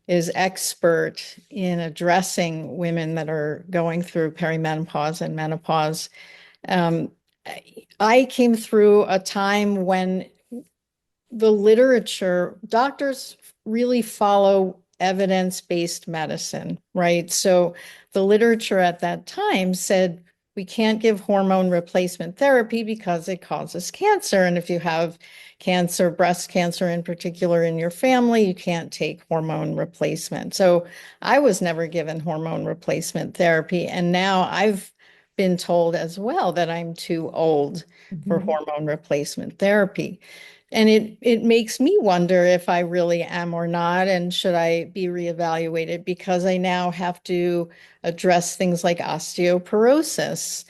is expert in addressing women that are going through perimenopause and menopause. Um, I came through a time when the literature, doctors really follow evidence-based medicine, right? So the literature at that time said we can't give hormone replacement therapy because it causes cancer. And if you have cancer, breast cancer in particular, in your family, you can't take hormone replacement. So I was never given hormone replacement therapy. And now I've been told as well that I'm too old for Mhm. hormone replacement therapy. And it makes me wonder if I really am or not, and should I be reevaluated, because I now have to address things like osteoporosis,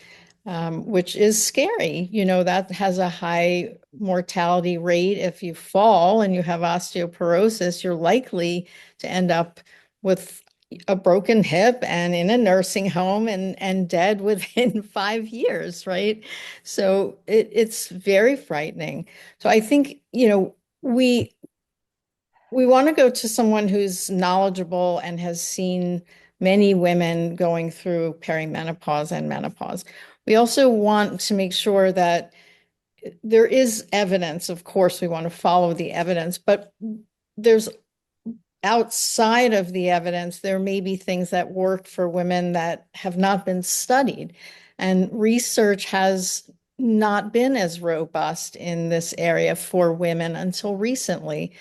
which is scary. That has a high mortality rate. If you fall and you have osteoporosis, you're likely to end up with a broken hip and in a nursing home and dead within 5 years, right? So it's very frightening. So I think, we want to go to someone who's knowledgeable and has seen many women going through perimenopause and menopause. We also want to make sure that there is evidence. Of course, we want to follow the evidence, but there's outside of the evidence, there may be things that work for women that have not been studied. And research has not been as robust in this area for women until recently.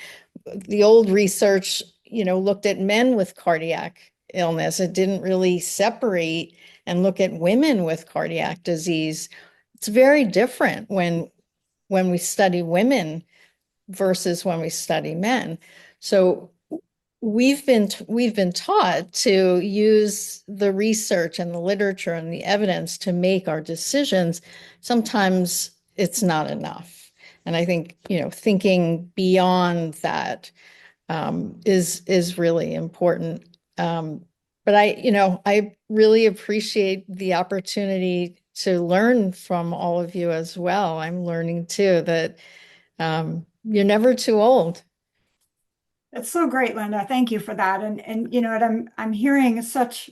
The old research, looked at men with cardiac illness. It didn't really separate and look at women with cardiac disease. It's very different when we study women versus when we study men. So we've been taught to use the research and the literature and the evidence to make our decisions. Sometimes it's not enough. And I think, thinking beyond that is really important. But I really appreciate the opportunity to learn from all of you as well. I'm learning too that you're never too old. It's so great, Linda. Thank you for that. And you know what, I'm hearing such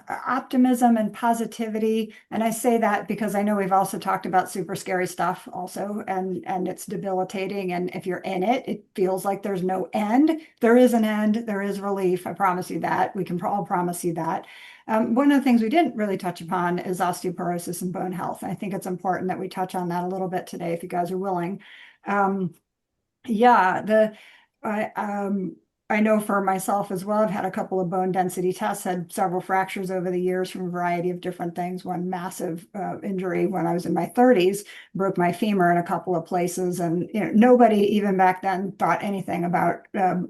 optimism and positivity. And I say that because I know we've also talked about super scary stuff also, and it's debilitating. And if you're in it, it feels like there's no end. There is an end. There is relief. I promise you that. We can all promise you that. One of the things we didn't really touch upon is osteoporosis and bone health. And I think it's important that we touch on that a little bit today, if you guys are willing. Um, yeah, I I know for myself as well, I've had a couple of bone density tests, had several fractures over the years from a variety of different things. One massive injury when I was in my 30s, broke my femur in a couple of places, and you know, nobody even back then thought anything about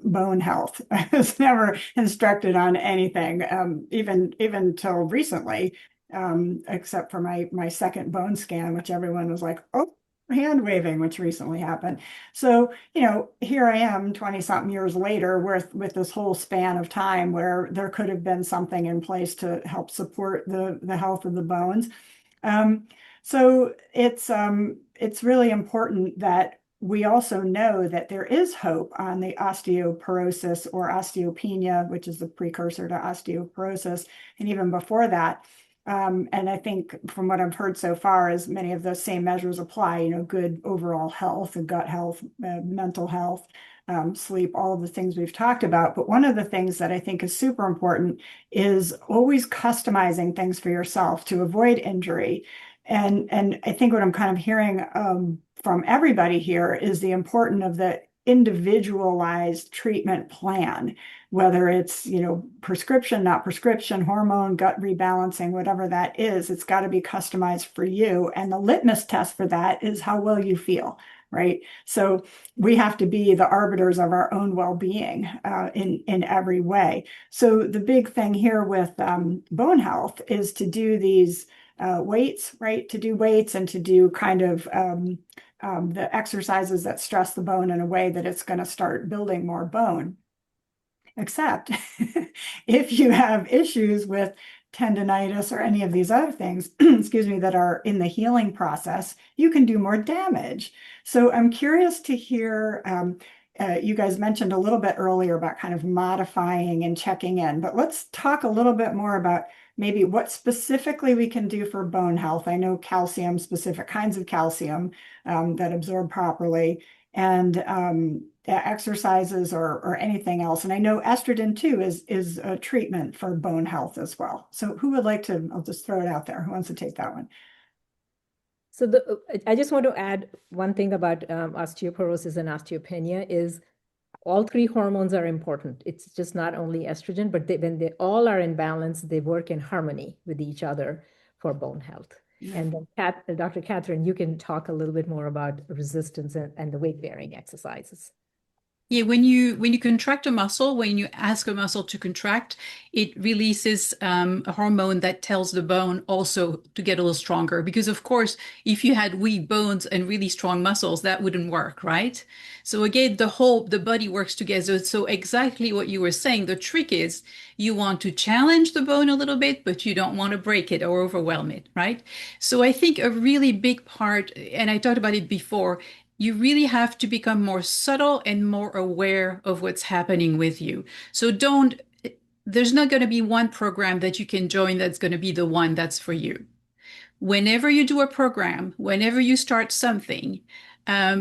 bone health. I was never instructed on anything, even till recently, except for my second bone scan, which everyone was like, "Oh." Hand waving, which recently happened. So, you know, here I am 20 something years later with this whole span of time where there could have been something in place to help support the health of the bones. Um, so it's really important that we also know that there is hope on the osteoporosis or osteopenia, which is the precursor to osteoporosis, and even before that. And I think from what I've heard so far is many of those same measures apply, you know, good overall health and gut health, mental health, sleep, all of the things we've talked about. But one of the things that I think is super important is always customizing things for yourself to avoid injury. And I think what I'm kind of hearing from everybody here is the importance of the individualized treatment plan, whether it's, you know, prescription, not prescription, hormone, gut rebalancing, whatever that is, it's got to be customized for you. And the litmus test for that is how well you feel, right? So we have to be the arbiters of our own well-being in every way. So the big thing here with bone health is to do these weights, right? To do weights and to do kind of the exercises that stress the bone in a way that it's going to start building more bone. Except if you have issues with tendonitis or any of these other things, excuse me, that are in the healing process, you can do more damage. So I'm curious to hear, you guys mentioned a little bit earlier about kind of modifying and checking in, but let's talk a little bit more about maybe what specifically we can do for bone health. I know calcium, specific kinds of calcium that absorb properly, and exercises or anything else. And I know estrogen too is a treatment for bone health as well. So who would like to, I'll just throw it out there. Who wants to take that one? So I just want to add one thing about osteoporosis and osteopenia is all three hormones are important. It's just not only estrogen, but when they all are in balance, they work in harmony with each other for bone health. And then Dr. Catherine, you can talk a little bit more about resistance and the weight-bearing exercises. Yeah, when you contract a muscle, when you ask a muscle to contract, it releases a hormone that tells the bone also to get a little stronger. Because of course, if you had weak bones and really strong muscles, that wouldn't work, right? So again, the body works together. So exactly what you were saying, the trick is you want to challenge the bone a little bit, but you don't want to break it or overwhelm it, right? So I think a really big part, and I talked about it before, you really have to become more subtle and more aware of what's happening with you. So there's not going to be one program that you can join that's going to be the one that's for you. Whenever you do a program, whenever you start something,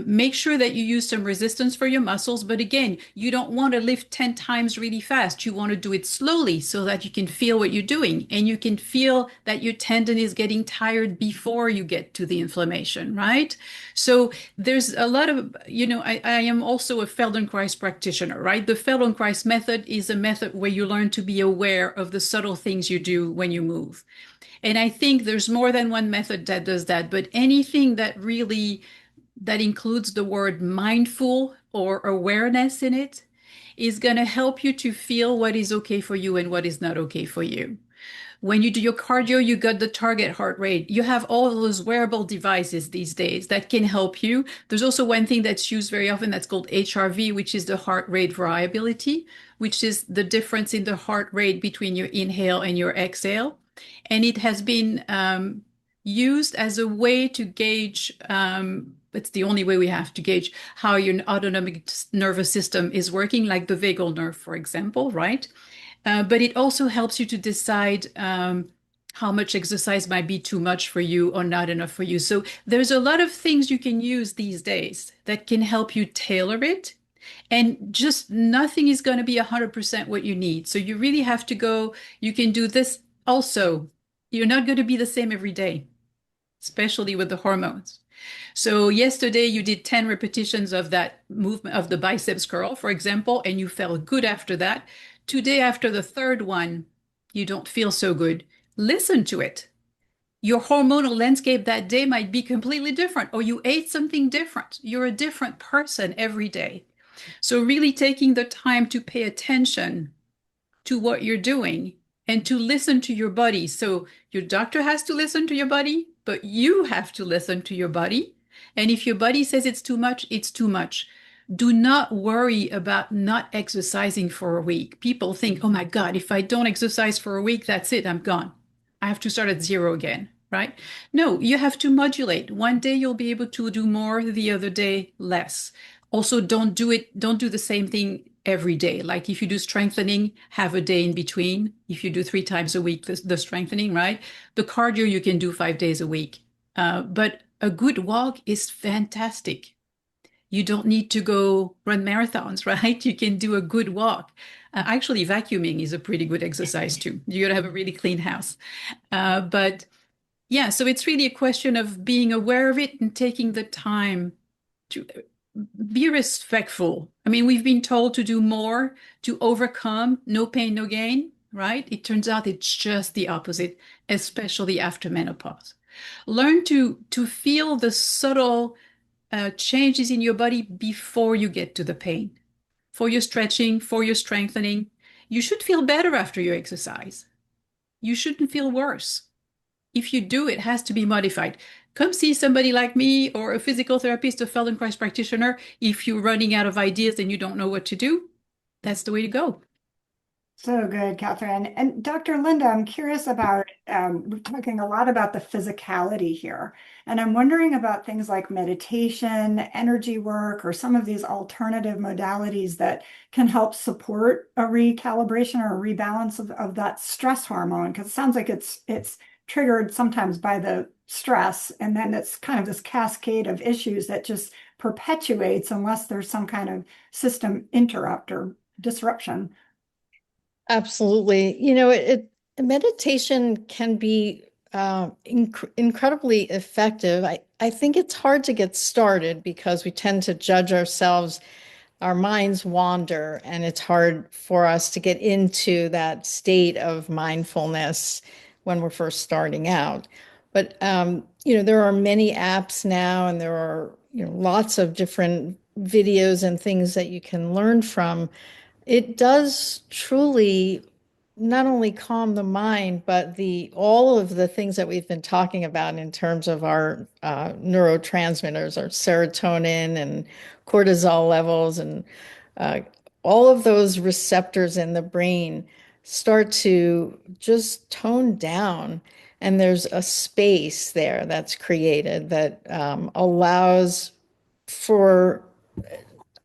make sure that you use some resistance for your muscles. But again, you don't want to lift 10 times really fast. You want to do it slowly so that you can feel what you're doing and you can feel that your tendon is getting tired before you get to the inflammation, right? So there's a lot of, I am also a Feldenkrais practitioner, right? The Feldenkrais method is a method where you learn to be aware of the subtle things you do when you move. And I think there's more than one method that does that, but anything that includes the word mindful or awareness in it is going to help you to feel what is okay for you and what is not okay for you. When you do your cardio, you got the target heart rate. You have all those wearable devices these days that can help you. There's also one thing that's used very often that's called HRV, which is the heart rate variability, which is the difference in the heart rate between your inhale and your exhale. And it has been used as a way to gauge It's the only way we have to gauge how your autonomic nervous system is working, like the vagal nerve, for example, right? But it also helps you to decide how much exercise might be too much for you or not enough for you. So there's a lot of things you can use these days that can help you tailor it. And just nothing is going to be 100% what you need. So you really have to go, you can do this also. You're not going to be the same every day, especially with the hormones. So yesterday you did 10 repetitions of that movement of the biceps curl, for example, and you felt good after that. Today, after the third one, you don't feel so good. Listen to it. Your hormonal landscape that day might be completely different, or you ate something different. You're a different person every day. So really taking the time to pay attention to what you're doing and to listen to your body. So your doctor has to listen to your body, but you have to listen to your body. And if your body says it's too much, it's too much. Do not worry about not exercising for a week. People think, oh my God, if I don't exercise for a week, that's it, I'm gone. I have to start at zero again, right? No, you have to modulate. One day you'll be able to do more, the other day less. Also, don't do the same thing every day. Like if you do strengthening, have a day in between. If you do 3 times a week, the strengthening, right? The cardio you can do 5 days a week. But a good walk is fantastic. You don't need to go run marathons, right? You can do a good walk. Actually, vacuuming is a pretty good exercise too. You got to have a really clean house. But yeah, so it's really a question of being aware of it and taking the time to be respectful. I mean, we've been told to do more to overcome, no pain, no gain, right? It turns out it's just the opposite, especially after menopause. Learn to feel the subtle changes in your body before you get to the pain. For your stretching, for your strengthening, you should feel better after you exercise. You shouldn't feel worse. If you do, it has to be modified. Come see somebody like me or a physical therapist, a Feldenkrais practitioner. If you're running out of ideas and you don't know what to do, that's the way to go. So good, Catherine. And Dr. Linda, I'm curious about, we're talking a lot about the physicality here. And I'm wondering about things like meditation, energy work, or some of these alternative modalities that can help support a recalibration or a rebalance of that stress hormone. Because it sounds like it's triggered sometimes by the stress, and then it's kind of this cascade of issues that just perpetuates unless there's some kind of system interrupt or disruption. Absolutely. Meditation can be incredibly effective. I think it's hard to get started because we tend to judge ourselves. Our minds wander, and it's hard for us to get into that state of mindfulness when we're first starting out. But there are many apps now, and there are lots of different videos and things that you can learn from. It does truly not only calm the mind, but the all of the things that we've been talking about in terms of our neurotransmitters, our serotonin and cortisol levels, and uh, all of those receptors in the brain start to just tone down. And there's a space there that's created that allows for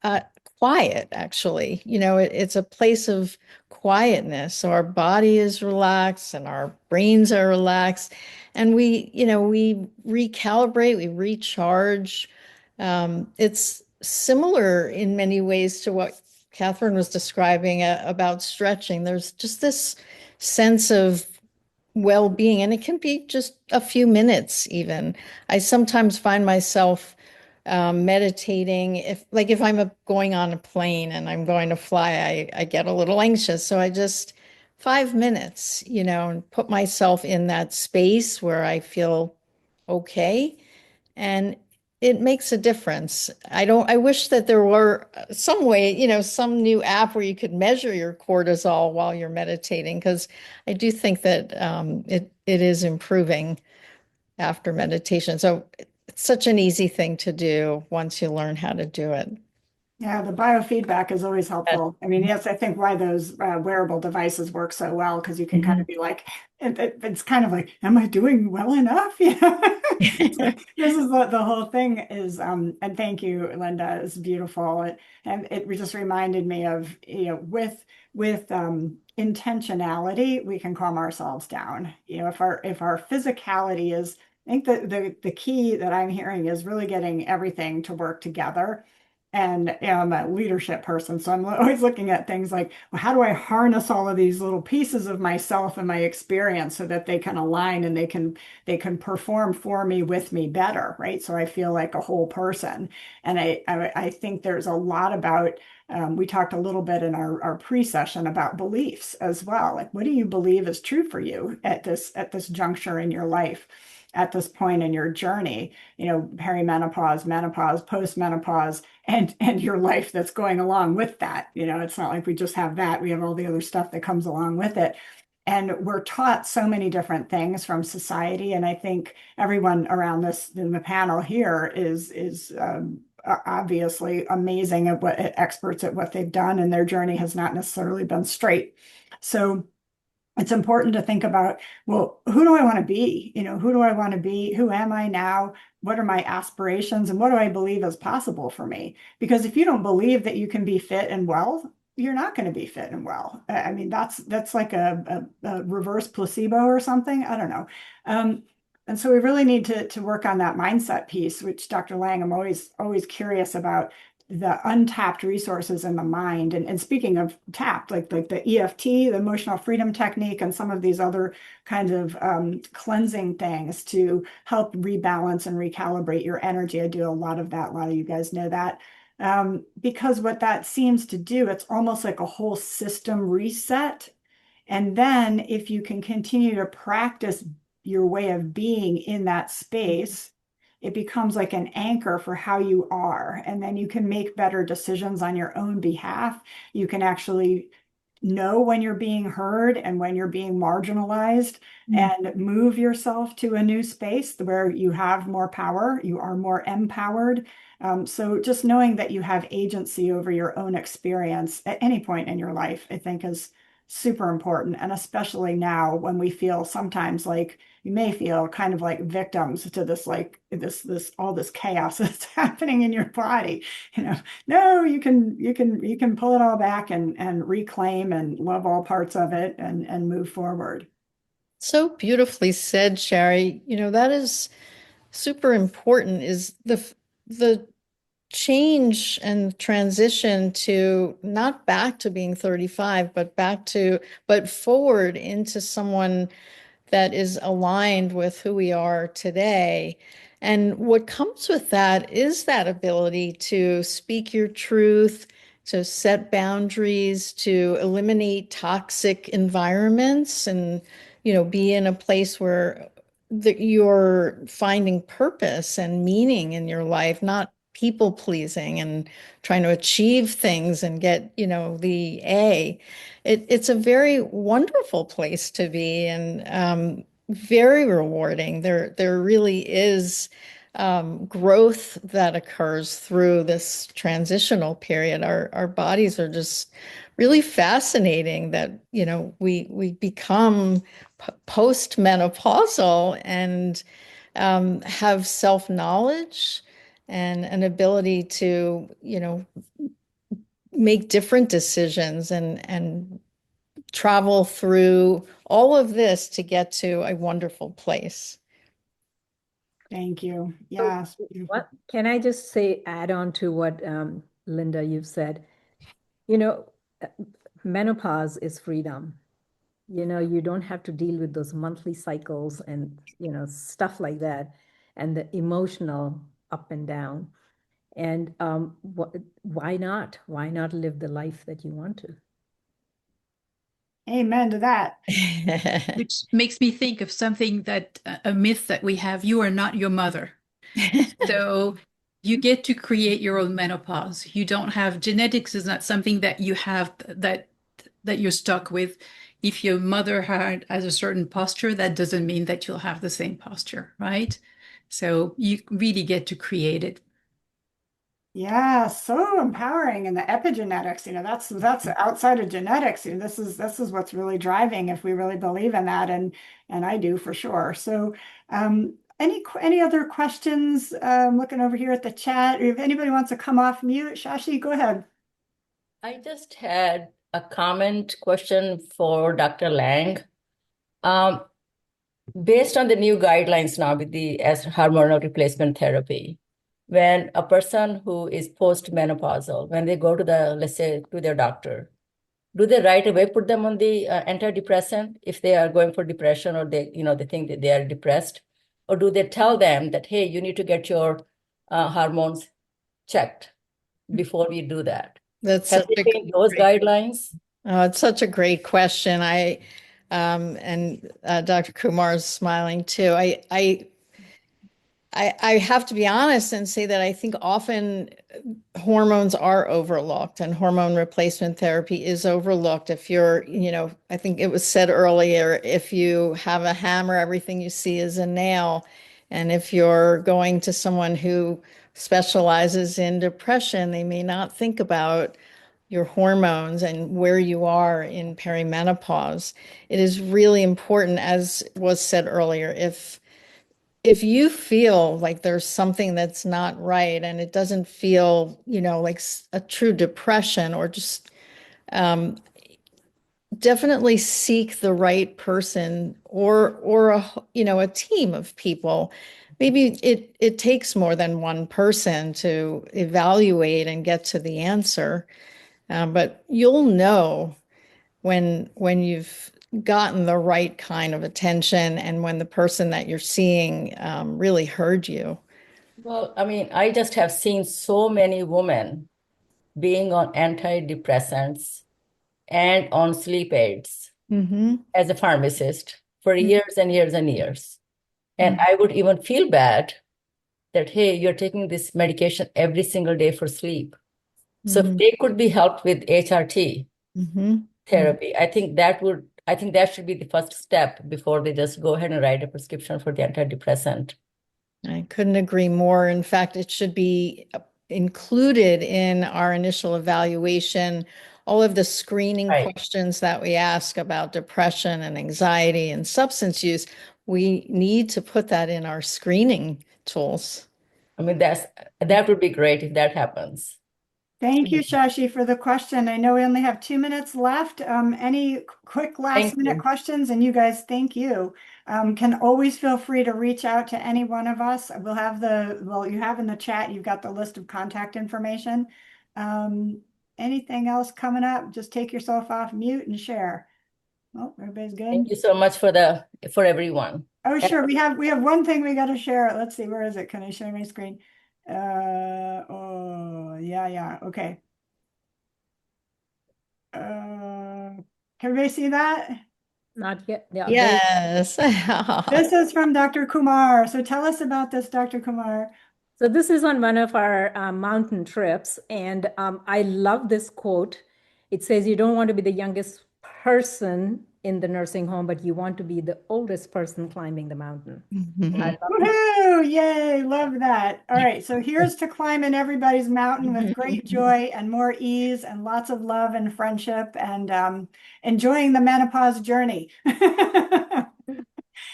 uh, quiet, actually. It's a place of quietness. So our body is relaxed and our brains are relaxed. And we recalibrate, we recharge. It's similar in many ways to what Catherine was describing about stretching. There's just this sense of well-being, and it can be just a few minutes even. I sometimes find myself meditating if I'm going on a plane and I'm going to fly, I get a little anxious. So I just 5 minutes, and put myself in that space where I feel okay. And it makes a difference. I wish that there were some way, some new app where you could measure your cortisol while you're meditating, because I do think that it is improving after meditation. So it's such an easy thing to do once you learn how to do it. Yeah, the biofeedback is always helpful. I mean, yes, I think why those wearable devices work so well, because you can kind of Mhm. be like, it's kind of like, am I doing well enough? You know, so this is what the whole thing is. And thank you, Linda. It's beautiful. And it just reminded me of, with intentionality, we can calm ourselves down. If our physicality is, I think the key that I'm hearing is really getting everything to work together. And I'm a leadership person, so I'm always looking at things like, well, how do I harness all of these little pieces of myself and my experience so that they can align and they can perform for me with me better, right? So I feel like a whole person. And I think there's a lot about we talked a little bit in our pre-session about beliefs as well. Like, what do you believe is true for you at this juncture in your life, at this point in your journey? Perimenopause, menopause, postmenopause, and your life that's going along with that. It's not like we just have that. We have all the other stuff that comes along with it. And we're taught so many different things from society. And I think everyone around this in the panel here is obviously amazing at what experts at what they've done, and their journey has not necessarily been straight. So it's important to think about, well, who do I want to be? Who do I want to be? Who am I now? What are my aspirations? And what do I believe is possible for me? Because if you don't believe that you can be fit and well, you're not going to be fit and well. I mean, that's like a reverse placebo or something. I don't know. Um, and so we really need to work on that mindset piece, which Dr. Lang, I'm always curious about the untapped resources in the mind. And speaking of tapped, like the EFT, the emotional freedom technique, and some of these other kinds of cleansing things to help rebalance and recalibrate your energy. I do a lot of that. A lot of you guys know that. Because what that seems to do, it's almost like a whole system reset. And then if you can continue to practice your way of being in that space, it becomes like an anchor for how you are. And then you can make better decisions on your own behalf. You can actually know when you're being heard and when you're being marginalized, and move yourself to a new space where you have more power, you are more empowered. So just knowing that you have agency over your own experience at any point in your life, I think is super important. And especially now when we feel sometimes like you may feel kind of like victims to this, like this all this chaos that's happening in your body. You know, no, you can pull it all back and reclaim and love all parts of it and move forward. So beautifully said, Sherry. That is super important is the change and transition to not back to being 35, but forward into someone that is aligned with who we are today. And what comes with that is that ability to speak your truth, to set boundaries, to eliminate toxic environments, and be in a place where you're finding purpose and meaning in your life, not people pleasing and trying to achieve things and get, the A. It's a very wonderful place to be, and very rewarding. There really is growth that occurs through this transitional period. Our bodies are just really fascinating that, we become post-menopausal and have self-knowledge and an ability to, make different decisions and travel through all of this to get to a wonderful place. Thank you. So Yes, beautiful. what can I just say, add on to what Linda, you've said? You know, uh, menopause is freedom. You don't have to deal with those monthly cycles and, stuff like that, and the emotional up and down. And why not? Why not live the life that you want to? Amen to that. Which makes me think of something that a myth that we have, you are not your mother. So you get to create your own menopause. You don't have genetics is not something that you have that you're stuck with. If your mother has a certain posture, that doesn't mean that you'll have the same posture, right? So you really get to create it. Yeah, so empowering. And the epigenetics, that's outside of genetics. This is what's really driving if we really believe in that, and I do for sure. So, any other questions? Looking over here at the chat. If anybody wants to come off mute, Shashi, go ahead. I just had a comment question for Dr. Lang. Um, Based on the new guidelines now with the as hormonal replacement therapy, when a person who is postmenopausal, when they go to let's say, to their doctor, do they right away put them on the antidepressant if they are going for depression or they think that they are depressed? Or do they tell them that, hey, you need to get your hormones checked before we do that? That's Have such they a changed those great, guidelines? it's such a great question. And Dr. Kumar is smiling too. I have to be honest and say that I think often hormones are overlooked and hormone replacement therapy is overlooked. If I think it was said earlier, if you have a hammer, everything you see is a nail. And if you're going to someone who specializes in depression, they may not think about your hormones and where you are in perimenopause. It is really important, as was said earlier, if you feel like there's something that's not right and it doesn't feel, like a true depression or just definitely seek the right person or a team of people. Maybe it takes more than one person to evaluate and get to the answer. But you'll know when you've gotten the right kind of attention and when the person that you're seeing really heard you. Well, I mean, I just have seen so many women being on antidepressants and on sleep aids Mm-hmm. as a pharmacist for years and years and years. And Mm-hmm. I would even feel bad that, hey, you're taking this medication every single day for sleep. So if Mm-hmm. they could be helped with HRT Mm-hmm. therapy, I think that should be the first step before they just go ahead and write a prescription for the antidepressant. I couldn't agree more. In fact, it should be included in our initial evaluation. All of the screening Right. questions that we ask about depression and anxiety and substance use, we need to put that in our screening tools. I mean, that would be great if that happens. Thank you, Shashi, for the question. I know we only have 2 minutes left. Any quick last Thank minute you. questions? And you guys, thank you. Can always feel free to reach out to any one of us. Well, you have in the chat, you've got the list of contact information. Um, Anything else coming up? Just take yourself off mute and share. Oh, everybody's Thank good. you so much for everyone. Oh, And sure. We have one thing we got to share. Let's see, where is it? Can I share my screen? Oh, yeah, yeah. Okay. Can everybody see that? Not yet. Yeah, there. Yes. This is from Dr. Kumar. So tell us about this, Dr. Kumar. So this is on one of our mountain trips, and I love this quote. It says, "You don't want to be the youngest person in the nursing home, but you want to be the oldest person climbing the mountain." I Mhm. love that. Woohoo! Yay, love that. All right, so here's to climbing everybody's mountain with great joy and more ease and lots of love and friendship and enjoying the menopause journey.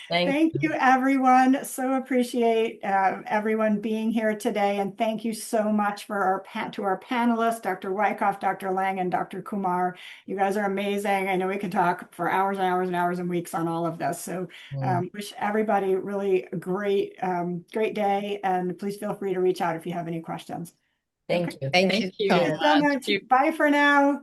thank Thank you. you, everyone. So appreciate everyone being here today, and thank you so much for our panelists, Dr. Wyckoff, Dr. Lang, and Dr. Kumar. You guys are amazing. I know we could talk for hours and hours and hours and weeks on all of this. So wish everybody really a great day, and please feel free to reach out if you have any questions. Okay. Thank you. Thank Thank you you so Thank so you so much. much. much. Bye for now.